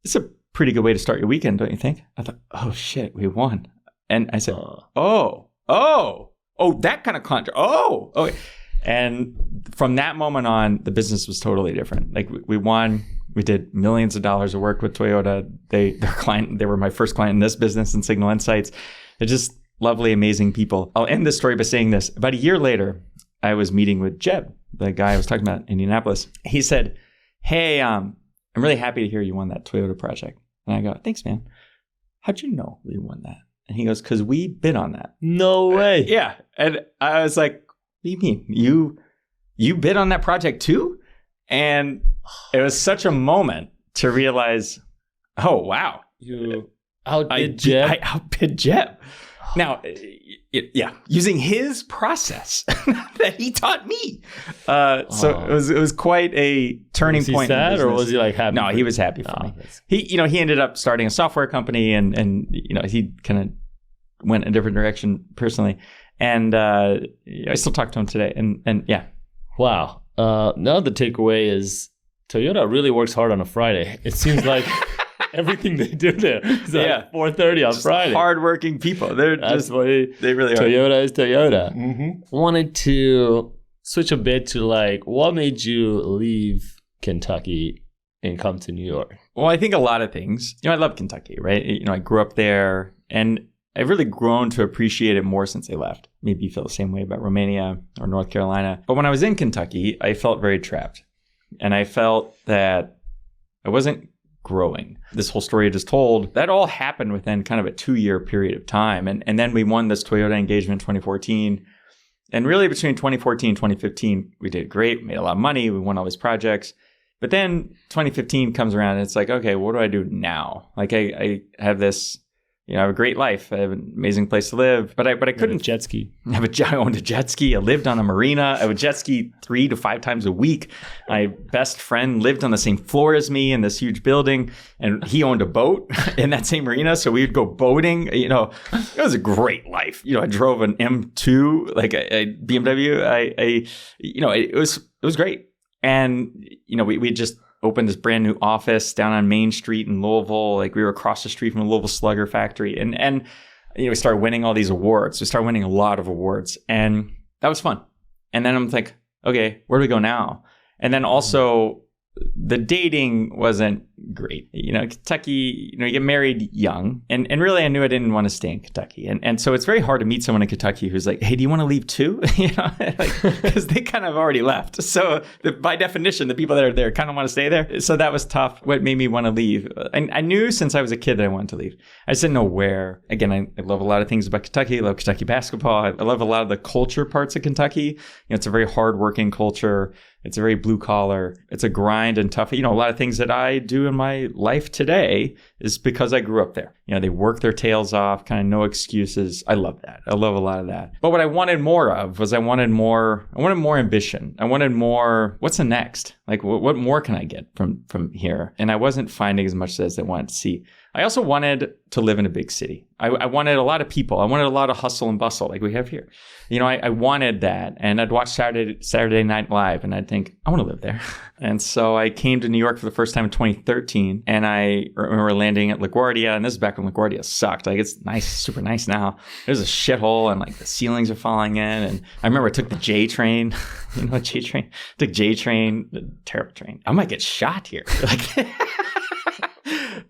it's a pretty good way to start your weekend, don't you think? I thought, oh shit, we won. And I said, oh, that kind of contract. Oh, okay. And from that moment on, the business was totally different. Like we won. We did millions of dollars of work with Toyota. They were my first client in this business in Signal Insights. They're just lovely, amazing people. I'll end this story by saying this. About a year later, I was meeting with Jeb, the guy I was talking about in Indianapolis. He said, hey, I'm really happy to hear you won that Toyota project. And I go, thanks, man. How'd you know we won that? And he goes, because we bid on that. No way. Yeah. And I was like, what do you mean? You bid on that project too? And it was such a moment to realize, oh, wow. You outbid Jeb? I outbid Jeb. Now, using his process that he taught me. So it was quite a turning point. Was he sad or was he like happy? No, he was happy for me. He ended up starting a software company and he kind of went a different direction personally. And I still talk to him today. And yeah. Wow. Now the takeaway is Toyota really works hard on a Friday. It seems like everything they do there is like 4:30 on just Friday. Hardworking people. They really are. Toyota is Toyota. Mm-hmm. Wanted to switch a bit to like, what made you leave Kentucky and come to New York? Well, I think a lot of things. I love Kentucky, right? I grew up there, and I've really grown to appreciate it more since I left. Maybe you feel the same way about Romania or North Carolina. But when I was in Kentucky, I felt very trapped. And I felt that I wasn't growing. This whole story I just told, that all happened within kind of a 2-year period of time. And then we won this Toyota engagement in 2014. And really between 2014 and 2015, we did great, made a lot of money, we won all these projects. But then 2015 comes around and it's like, okay, what do I do now? Like I have this, I have a great life. I have an amazing place to live, but I couldn't jet ski. I owned a jet ski. I lived on a marina. I would jet ski 3 to 5 times a week. My best friend lived on the same floor as me in this huge building, and he owned a boat in that same marina. So we would go boating. It was a great life. I drove an M2, like a BMW. It was great. And we just opened this brand new office down on Main Street in Louisville. Like we were across the street from the Louisville Slugger factory. And we started winning all these awards. We started winning a lot of awards. And that was fun. And then I'm like, okay, where do we go now? And then also the dating wasn't great. Kentucky, you get married young. And really I knew I didn't want to stay in Kentucky. And so it's very hard to meet someone in Kentucky who's like, hey, do you want to leave too? Because they kind of already left. So by definition, the people that are there kind of want to stay there. So that was tough. What made me want to leave? And I knew since I was a kid that I wanted to leave. I just didn't know where. Again, I love a lot of things about Kentucky. I love Kentucky basketball. I love a lot of the culture parts of Kentucky. It's a very hardworking culture. It's a very blue collar. It's a grind and tough. A lot of things that I do in my life today is because I grew up there. They work their tails off, kind of no excuses. I love that. I love a lot of that. But what I wanted more of was I wanted more ambition. I wanted more, what's the next? Like, what more can I get from here? And I wasn't finding as much as I wanted to see. I also wanted to live in a big city. I wanted a lot of people. I wanted a lot of hustle and bustle like we have here. You know, I wanted that. And I'd watch Saturday Night Live and I'd think, I want to live there. And so I came to New York for the first time in 2013. And I remember landing at LaGuardia. And this is back when LaGuardia sucked. Like, it's nice, super nice now. There's a shithole and like the ceilings are falling in. And I remember I took the J train. You know, J train? Took J train, the terrible train. I might get shot here. Like,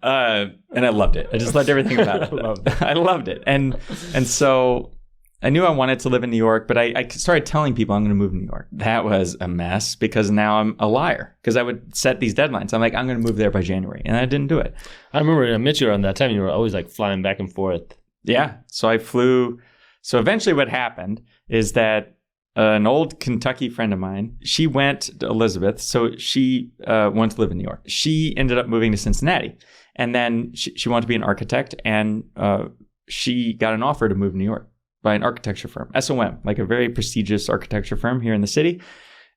and I loved it. I just loved everything about it. I loved it. And so I knew I wanted to live in New York, but I started telling people I'm going to move to New York. That was a mess because now I'm a liar because I would set these deadlines. I'm like, I'm going to move there by January. And I didn't do it. I remember I met you around that time. You were always like flying back and forth. Yeah. So I flew. So eventually what happened is that an old Kentucky friend of mine, she went to Elizabeth. So she wanted to live in New York. She ended up moving to Cincinnati. And then she wanted to be an architect. And she got an offer to move to New York by an architecture firm, SOM, like a very prestigious architecture firm here in the city.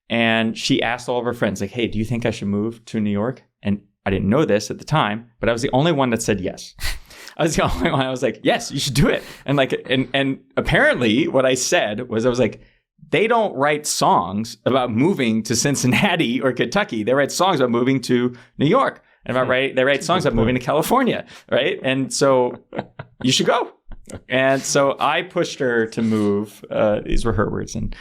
And she asked all of her friends, like, hey, do you think I should move to New York? And I didn't know this at the time, but I was the only one that said yes. I was the only one. I was like, yes, you should do it. And like, and apparently what I said was, I was like, they don't write songs about moving to Cincinnati or Kentucky. They write songs about moving to New York. And they write songs about moving to California, right? And so you should go. And so I pushed her to move. These were her words. And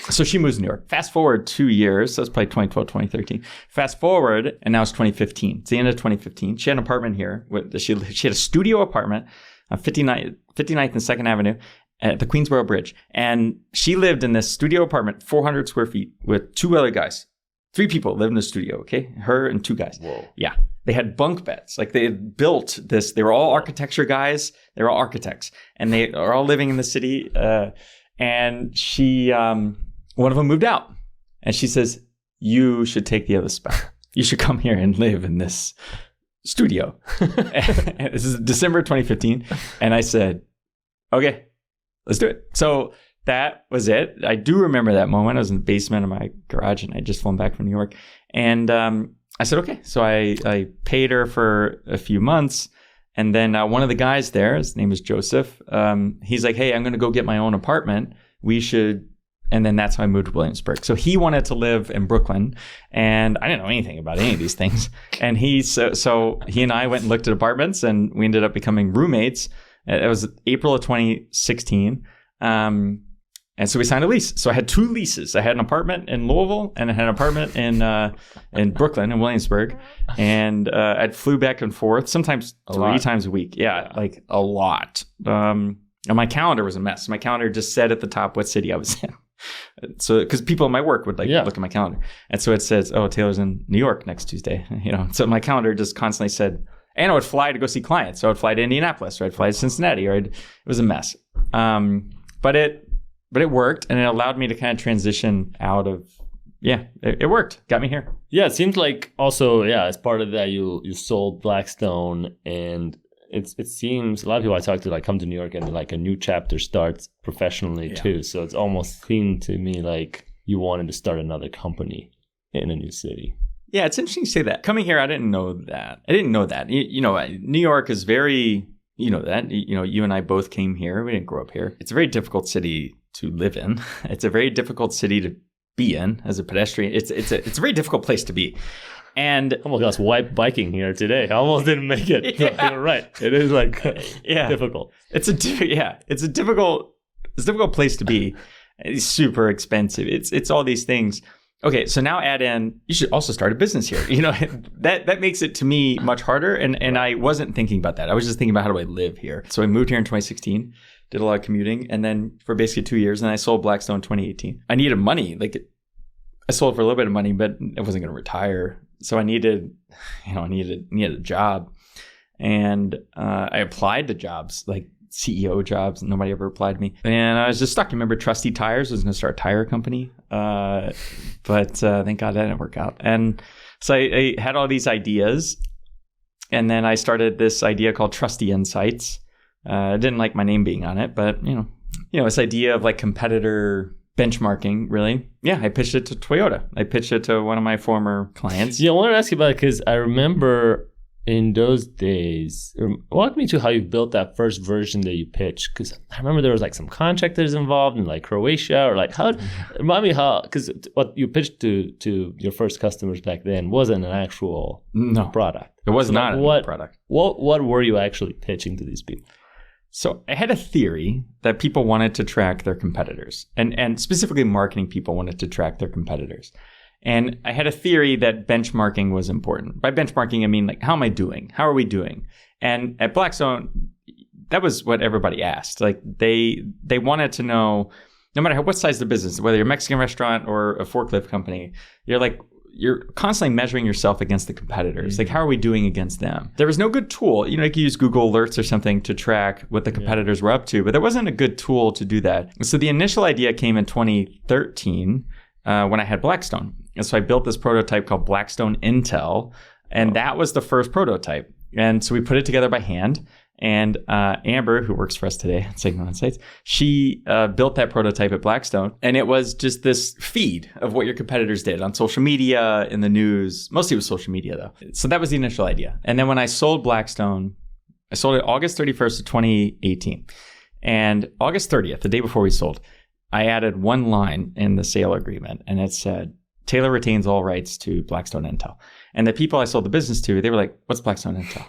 so she moves to New York. Fast forward 2 years. So it's probably 2012, 2013. Fast forward, and now it's 2015. It's the end of 2015. She had an apartment here. She had a studio apartment on 59th and 2nd Avenue at the Queensboro Bridge. And she lived in this studio apartment, 400 square feet, with 2 other guys. 3 people lived in the studio, okay? Her and 2 guys. Whoa. Yeah. They had bunk beds. Like, they had built this. They were all architecture guys. They were all architects. And they are all living in the city. And she, one of them moved out. And she says, you should take the other spot. You should come here and live in this studio. And this is December 2015. And I said, okay, let's do it. So that was it. I do remember that moment. I was in the basement of my garage and I just flown back from New York. And I said, okay. So I paid her for a few months. And then one of the guys there, his name is Joseph, he's like, hey, I'm going to go get my own apartment. We should. And then that's how I moved to Williamsburg. So he wanted to live in Brooklyn. And I didn't know anything about any of these things. And so he and I went and looked at apartments and we ended up becoming roommates. It was April of 2016. And so we signed a lease. So I had 2 leases. I had an apartment in Louisville and I had an apartment in Brooklyn, in Williamsburg. And I flew back and forth, sometimes 3 times a week. Yeah, like a lot. And my calendar was a mess. My calendar just said at the top what city I was in. So, because people in my work would look at my calendar. And so it says, oh, Taylor's in New York next Tuesday. You know, so my calendar just constantly said, and I would fly to go see clients. So I would fly to Indianapolis or I'd fly to Cincinnati it was a mess. But it worked, and it allowed me to kind of transition out of, it worked. Got me here. Yeah, it seems like also, as part of that, you sold Blackstone, and it seems a lot of people I talk to like come to New York and like a new chapter starts professionally too. So it's almost seemed to me like you wanted to start another company in a new city. Yeah, it's interesting to say that. Coming here, I didn't know that. You know, New York is very, you know that. You know, you and I both came here. We didn't grow up here. It's a very difficult city to live in. It's a very difficult city to be in as a pedestrian. It's a very difficult place to be. And almost got white biking here today. I almost didn't make it. Yeah. You're right. It is like difficult. It's a difficult place to be. It's super expensive. It's all these things. Okay, so now add in, you should also start a business here. You know, that makes it to me much harder. And I wasn't thinking about that. I was just thinking about how do I live here. So I moved here in 2016, did a lot of commuting, and then for basically 2 years, and I sold Blackstone in 2018. I needed money. I sold for a little bit of money, but I wasn't going to retire. So I needed a job. And I applied to jobs, like CEO jobs. Nobody ever applied to me. And I was just stuck. Remember Trusty Tires was going to start a tire company. But thank God that didn't work out. And so I had all these ideas. And then I started this idea called Trusty Insights. I didn't like my name being on it, but you know, this idea of like competitor benchmarking, really. Yeah, I pitched it to Toyota. I pitched it to one of my former clients. Yeah, I wanted to ask you about it because I remember in those days, walk me to how you built that first version that you pitched. Because I remember there was like some contractors involved in like Croatia or like remind me how, because what you pitched to your first customers back then wasn't an actual product. It was not a product. What were you actually pitching to these people? So I had a theory that people wanted to track their competitors, and specifically marketing people wanted to track their competitors. And I had a theory that benchmarking was important. By benchmarking, I mean, like, how am I doing? How are we doing? And at Blackstone, that was what everybody asked. Like, they wanted to know, no matter what size the business, whether you're a Mexican restaurant or a forklift company, you're constantly measuring yourself against the competitors. Mm-hmm. Like, how are we doing against them? There was no good tool. You could use Google Alerts or something to track what the competitors were up to, but there wasn't a good tool to do that. So the initial idea came in 2013 when I had Blackstone. And so I built this prototype called Blackstone Intel, and that was the first prototype. And so we put it together by hand. And Amber, who works for us today at Signal Insights, she built that prototype at Blackstone. And it was just this feed of what your competitors did on social media, in the news. Mostly it was social media, though. So that was the initial idea. And then when I sold Blackstone, I sold it August 31st of 2018. And August 30th, the day before we sold, I added one line in the sale agreement. And it said, Taylor retains all rights to Blackstone Intel. And the people I sold the business to, they were like, what's Blackstone Intel?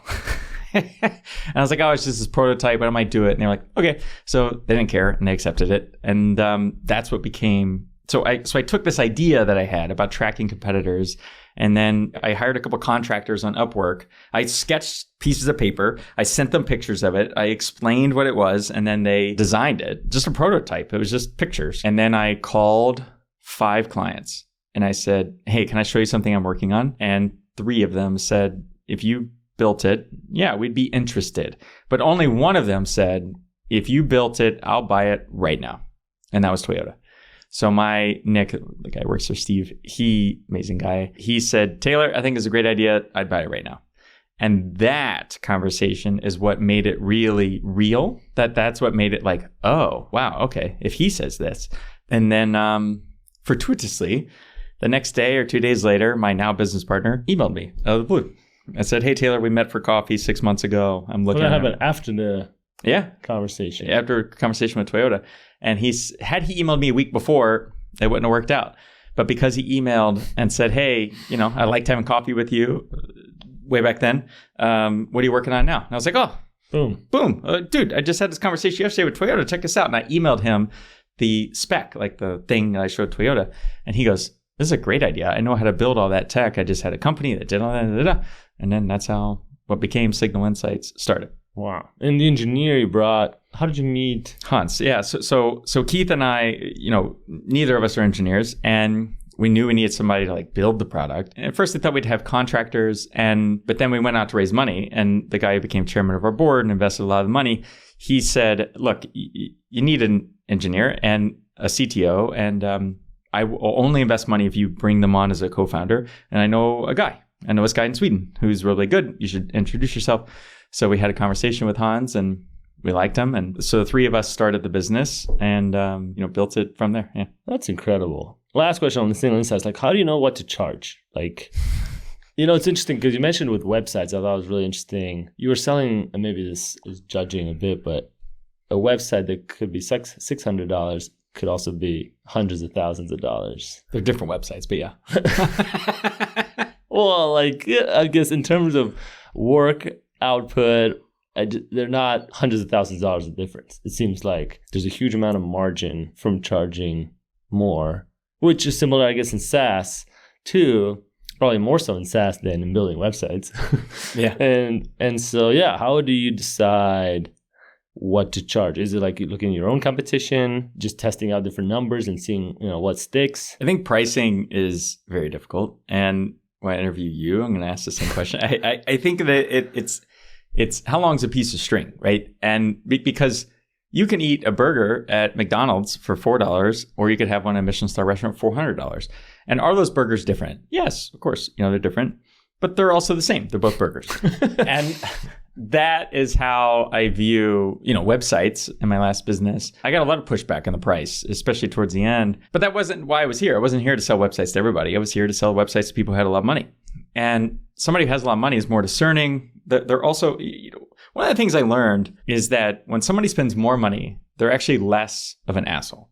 And I was like, oh, it's just this prototype, but I might do it. And they're like, okay. So they didn't care and they accepted it. And that's what became, so I took this idea that I had about tracking competitors, and then I hired a couple contractors on Upwork. I sketched pieces of paper. I sent them pictures of it. I explained what it was, and then they designed it. Just a prototype. It was just pictures. And then I called 5 clients. And I said, hey, can I show you something I'm working on? And 3 of them said, if you built it, yeah, we'd be interested. But only one of them said, if you built it, I'll buy it right now. And that was Toyota. So Nick, the guy who works for Steve, amazing guy, he said, Taylor, I think it's a great idea. I'd buy it right now. And that conversation is what made it really real. That's what made it like, oh, wow, okay, if he says this. And then fortuitously, the next day or 2 days later, my now business partner emailed me out of the blue. I said, hey, Taylor, we met for coffee 6 months ago. I'm looking at it. What happened after the conversation? After a conversation with Toyota. And had he emailed me a week before, it wouldn't have worked out. But because he emailed and said, hey, I liked having coffee with you way back then. What are you working on now? And I was like, oh, boom. Dude, I just had this conversation yesterday with Toyota. Check this out. And I emailed him the spec, like the thing that I showed Toyota. And he goes, this is a great idea. I know how to build all that tech. I just had a company that did all that. And then that's how what became Signal Insights started. Wow. And the engineer you brought, how did you meet? Hans. Yeah. So Keith and I, neither of us are engineers, and we knew we needed somebody to like build the product. And at first we thought we'd have contractors, but then we went out to raise money, and the guy who became chairman of our board and invested a lot of the money, he said, look, you need an engineer and a CTO, and I will only invest money if you bring them on as a co-founder. And I know a guy. I know this guy in Sweden who's really good. You should introduce yourself. So we had a conversation with Hans, and we liked him. And so the 3 of us started the business and, built it from there. Yeah. That's incredible. Last question on the Signal Insights. Like, how do you know what to charge? Like, it's interesting because you mentioned with websites, I thought it was really interesting. You were selling, and maybe this is judging a bit, but a website that could be $600 could also be hundreds of thousands of dollars. They're different websites, but yeah. Well, I guess in terms of work output, they're not hundreds of thousands of dollars of difference. It seems like there's a huge amount of margin from charging more, which is similar, I guess, in SaaS too. Probably more so in SaaS than in building websites. Yeah. And so, yeah, how do you decide what to charge? Is it like you looking at your own competition, just testing out different numbers and seeing, what sticks? I think pricing is very difficult. And when I interview you, I'm going to ask the same question. I think that it's how long's a piece of string, right? And because you can eat a burger at McDonald's for $4, or you could have one at a Michelin star restaurant for $400. And are those burgers different? Yes, of course, they're different. but they're also the same. They're both burgers. And that is how I view, websites in my last business. I got a lot of pushback on the price, especially towards the end. But that wasn't why I was here. I wasn't here to sell websites to everybody. I was here to sell websites to people who had a lot of money. And somebody who has a lot of money is more discerning. They're also, one of the things I learned is that when somebody spends more money, they're actually less of an asshole.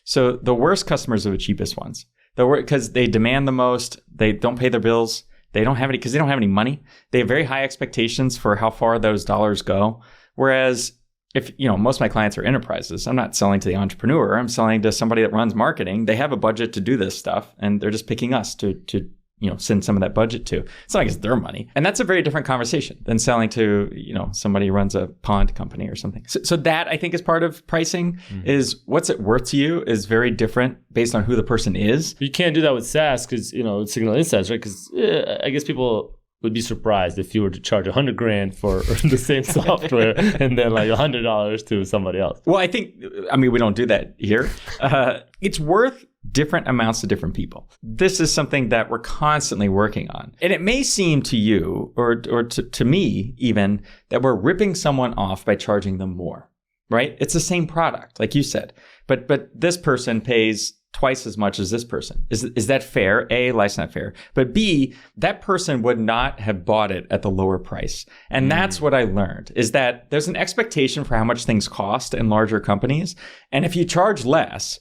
So the worst customers are the cheapest ones. Because they demand the most, they don't pay their bills. They don't have any money. They have very high expectations for how far those dollars go. Whereas if, most of my clients are enterprises, I'm not selling to the entrepreneur. I'm selling to somebody that runs marketing. They have a budget to do this stuff, and they're just picking us to send some of that budget to. It's not like it's their money. And that's a very different conversation than selling to, somebody who runs a pond company or something. So that I think is part of pricing is what's it worth to you is very different based on who the person is. You can't do that with SaaS because, it's Signal Insights, right? Because I guess people would be surprised if you were to charge $100,000 for the same software and then like $100 to somebody else. Well, we don't do that here. It's worth different amounts to different people. This is something that we're constantly working on. And it may seem to you or to me even that we're ripping someone off by charging them more, right? It's the same product, like you said. But this person pays twice as much as this person. Is that fair? A, life's not fair. But B, that person would not have bought it at the lower price. And that's what I learned, is that there's an expectation for how much things cost in larger companies. And if you charge less,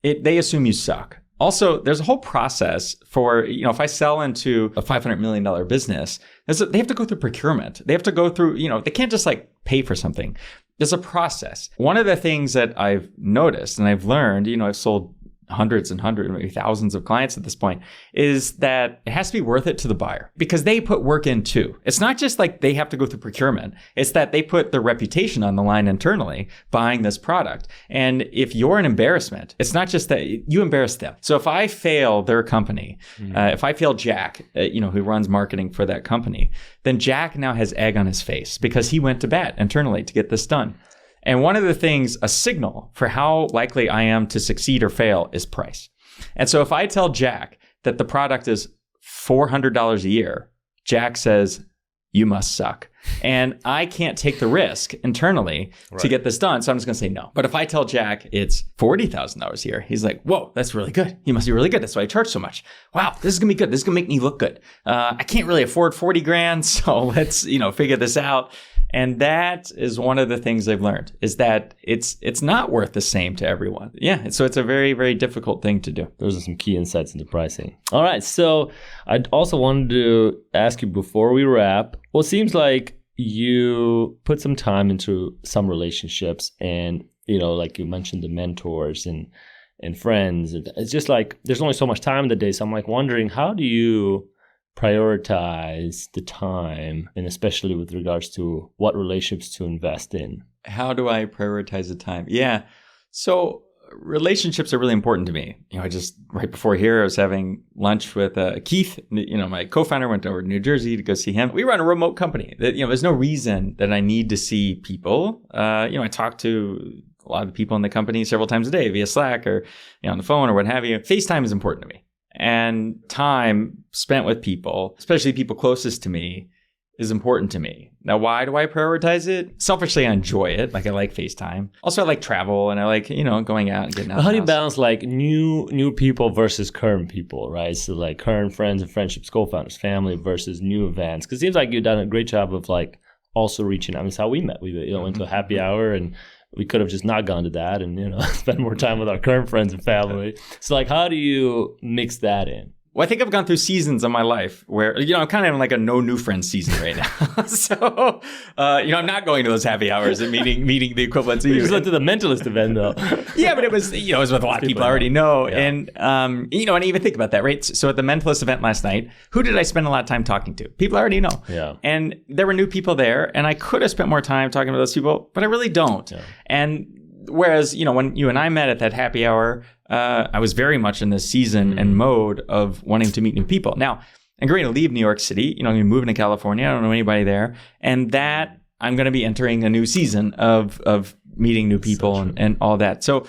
they assume you suck. Also, there's a whole process for, if I sell into a $500 million business, they have to go through procurement. They have to go through, they can't just like pay for something. There's a process. One of the things that I've noticed and I've learned, I've sold hundreds and hundreds, maybe thousands of clients at this point, is that it has to be worth it to the buyer because they put work in too. It's not just like they have to go through procurement. It's that they put their reputation on the line internally buying this product. And if you're an embarrassment, it's not just that you embarrass them. So if I fail their company, if I fail Jack, who runs marketing for that company, then Jack now has egg on his face because he went to bat internally to get this done. And one of the things, a signal for how likely I am to succeed or fail is price. And so if I tell Jack that the product is $400 a year, Jack says, you must suck. And I can't take the risk internally to get this done. So I'm just going to say no. But if I tell Jack it's $40,000 a year, he's like, whoa, that's really good. You must be really good. That's why I charge so much. Wow, this is going to be good. This is going to make me look good. I can't really afford $40,000. So let's, figure this out. And that is one of the things I've learned is that it's not worth the same to everyone. Yeah. So it's a very, very difficult thing to do. Those are some key insights into pricing. All right. So I also wanted to ask you before we wrap, well, it seems like you put some time into some relationships and, like you mentioned, the mentors and friends. It's just like there's only so much time in the day. So I'm like wondering, how do you prioritize the time, and especially with regards to what relationships to invest in? How do I prioritize the time? Yeah. So relationships are really important to me. I just right before here, I was having lunch with Keith, my co-founder, went over to New Jersey to go see him. We run a remote company. There's no reason that I need to see people. I talk to a lot of the people in the company several times a day via Slack or on the phone or what have you. FaceTime is important to me. And time spent with people, especially people closest to me, is important to me. Now, why do I prioritize it? Selfishly, I enjoy it. Like I like FaceTime. Also, I like travel and I like, going out and getting out. How do you balance like new people versus current people, right? So like current friends and friendships, co-founders, family versus new events. Because it seems like you've done a great job of like also reaching out. It's how we met. We went to a happy hour and we could have just not gone to that and, spend more time with our current friends and family. So like, how do you mix that in? Well, I think I've gone through seasons of my life where, I'm kind of in like a no new friends season right now. So, I'm not going to those happy hours and meeting the equivalent of you. You just went to the mentalist event though. Yeah, but it was, it was with a lot of people I already know. Yeah. And, and I even think about that, right? So at the mentalist event last night, who did I spend a lot of time talking to? People I already know. Yeah. And there were new people there and I could have spent more time talking to those people, but I really don't. Yeah. And whereas, when you and I met at that happy hour, I was very much in this season and mode of wanting to meet new people. Now, I'm going to leave New York City. I'm going to be moving to California. I don't know anybody there. And that I'm going to be entering a new season of meeting new people and all that. So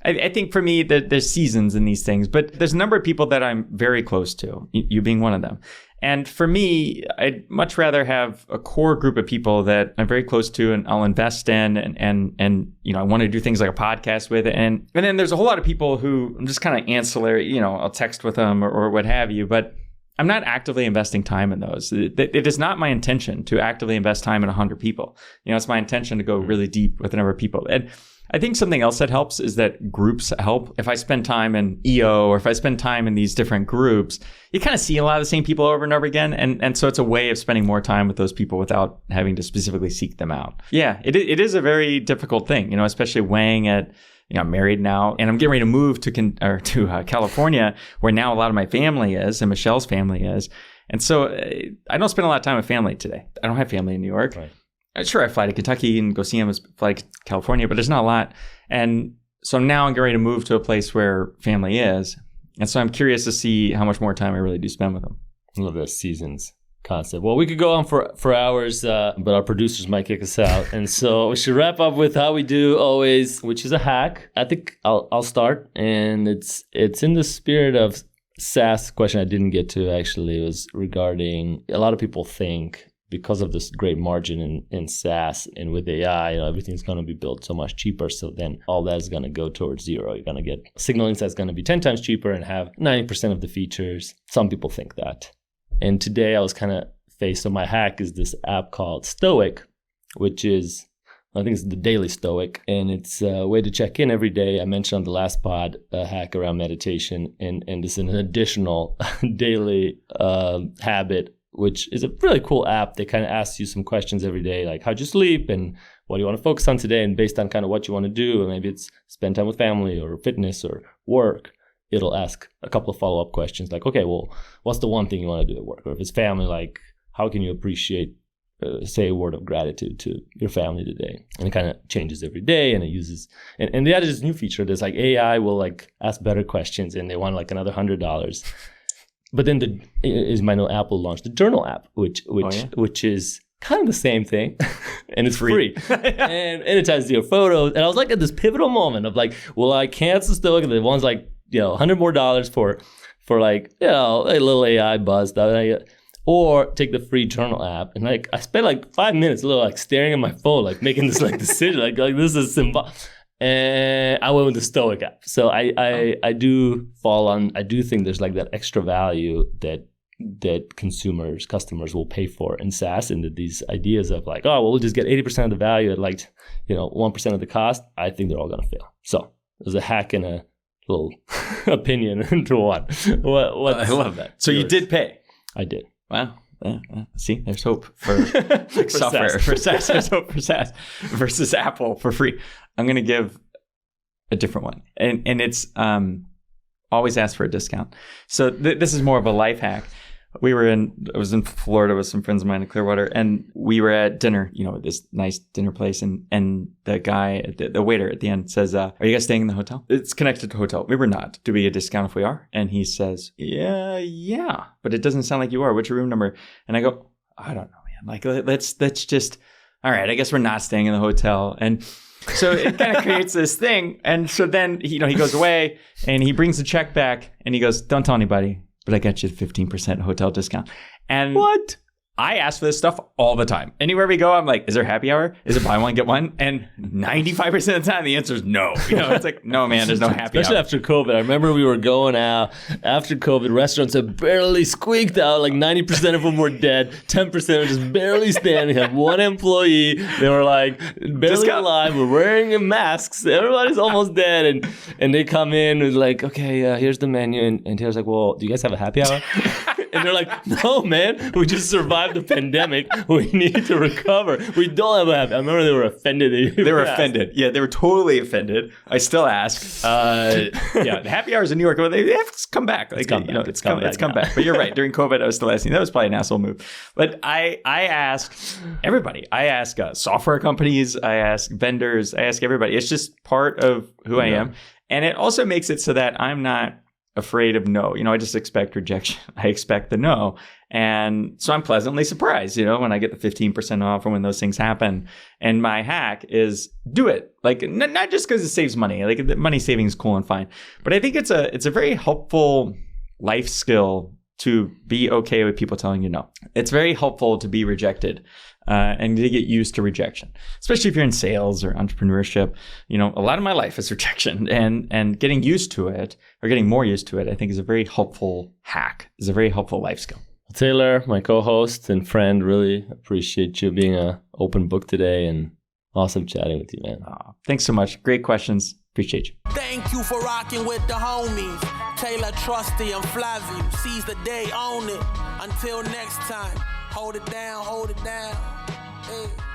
I think for me, there's seasons in these things, but there's a number of people that I'm very close to, you being one of them. And for me, I'd much rather have a core group of people that I'm very close to and I'll invest in and I want to do things like a podcast with. And then there's a whole lot of people who I'm just kind of ancillary, I'll text with them or what have you, but I'm not actively investing time in those. It is not my intention to actively invest time in 100 people. It's my intention to go really deep with a number of people. And I think something else that helps is that groups help. If I spend time in EO or if I spend time in these different groups, you kind of see a lot of the same people over and over again. And so it's a way of spending more time with those people without having to specifically seek them out. Yeah, it is a very difficult thing, especially weighing at, I'm married now and I'm getting ready to move to California where now a lot of my family is and Michelle's family is. And so I don't spend a lot of time with family today. I don't have family in New York. Right. Sure, I fly to Kentucky and go see them, fly to California, but there's not a lot. And so now I'm getting ready to move to a place where family is. And so I'm curious to see how much more time I really do spend with them. I love the seasons concept. Well, we could go on for hours, but our producers might kick us out. And so we should wrap up with how we do always, which is a hack. I think I'll start. And it's in the spirit of SaaS question I didn't get to actually. It was regarding a lot of people think because of this great margin in SaaS and with AI, everything's going to be built so much cheaper. So then all that is going to go towards zero. You're going to get signal insights going to be 10 times cheaper and have 90% of the features. Some people think that. And today I was kind of faced, so my hack is this app called Stoic, which is, I think it's the Daily Stoic. And it's a way to check in every day. I mentioned on the last pod a hack around meditation. And this is an additional daily habit, which is a really cool app that kind of asks you some questions every day, like how'd you sleep and what do you want to focus on today? And based on kind of what you want to do, and maybe it's spend time with family or fitness or work, it'll ask a couple of follow-up questions like, okay, well, what's the one thing you want to do at work? Or if it's family, like how can you appreciate, say a word of gratitude to your family today? And it kind of changes every day and it uses, and they added this new feature that's like AI will like ask better questions and they want like another $100. But then Apple launched the Journal app, which is kind of the same thing, and it's free. And it ties to your photos. And I was like at this pivotal moment of like, will I cancel Stoic? And the one's like, $100 more for like, a little AI buzz stuff, or take the free Journal app. And like I spent like 5 minutes, like staring at my phone, like making this like decision, like this is symbolic. And I went with the Stoic app. So I do fall on, I do think there's like that extra value that customers will pay for in SaaS, and that these ideas of like, oh, well, we'll just get 80% of the value at like, 1% of the cost. I think they're all going to fail. So there's a hack and a little opinion into one. I love that. So you did pay? I did. Wow. See, there's hope for software SaaS. For SaaS. There's hope for SaaS versus Apple for free. I'm going to give a different one, and it's always ask for a discount. So this is more of a life hack. I was in Florida with some friends of mine in Clearwater, and we were at dinner, at this nice dinner place, and the guy, the waiter at the end says, are you guys staying in the hotel? It's connected to a hotel. We were not. Do we get a discount if we are? And he says, yeah, but it doesn't sound like you are. What's your room number? And I go, I don't know, man. Like, let's just, all right, I guess we're not staying in the hotel. And so it kind of creates this thing. And so then, he goes away and he brings the check back and he goes, don't tell anybody, but I got you the 15% hotel discount. And what? I ask for this stuff all the time. Anywhere we go, I'm like, is there happy hour? Is it buy one, get one? And 95% of the time, the answer is no. It's like, no, man, there's no happy Especially hour. After COVID. I remember we were going out. After COVID, restaurants had barely squeaked out. Like 90% of them were dead. 10% were just barely standing. Had one employee. They were like barely alive. We're wearing masks. Everybody's almost dead. And they come in and like, okay, here's the menu. And Taylor's like, well, do you guys have a happy hour? And they're like, no, man, we just survived the pandemic. We need to recover. We don't have a happy. I remember they were offended. They were offended. Yeah, they were totally offended. I still ask. The happy hours in New York, they have to come back. Like, it's come back. But you're right. During COVID, I was still asking. That was probably an asshole move. But I ask everybody. I ask software companies. I ask vendors. I ask everybody. It's just part of who I am. And it also makes it so that I'm not afraid of no. I just expect rejection. I expect the no. And so I'm pleasantly surprised, when I get the 15% off or when those things happen. And my hack is do it. Like, not just because it saves money. Like, the money saving is cool and fine. But I think it's a very helpful life skill to be okay with people telling you no. It's very helpful to be rejected and to get used to rejection, especially if you're in sales or entrepreneurship. A lot of my life is rejection, and getting used to it or getting more used to it, I think is a very helpful hack, is a very helpful life skill. Taylor, my co-host and friend, really appreciate you being an open book today, and awesome chatting with you, man. Thanks so much. Great questions. Appreciate you. Thank you for rocking with the homies. Taylor, Trusty, and Flaviu. Seize the day, own it. Until next time, hold it down, hold it down. Hey.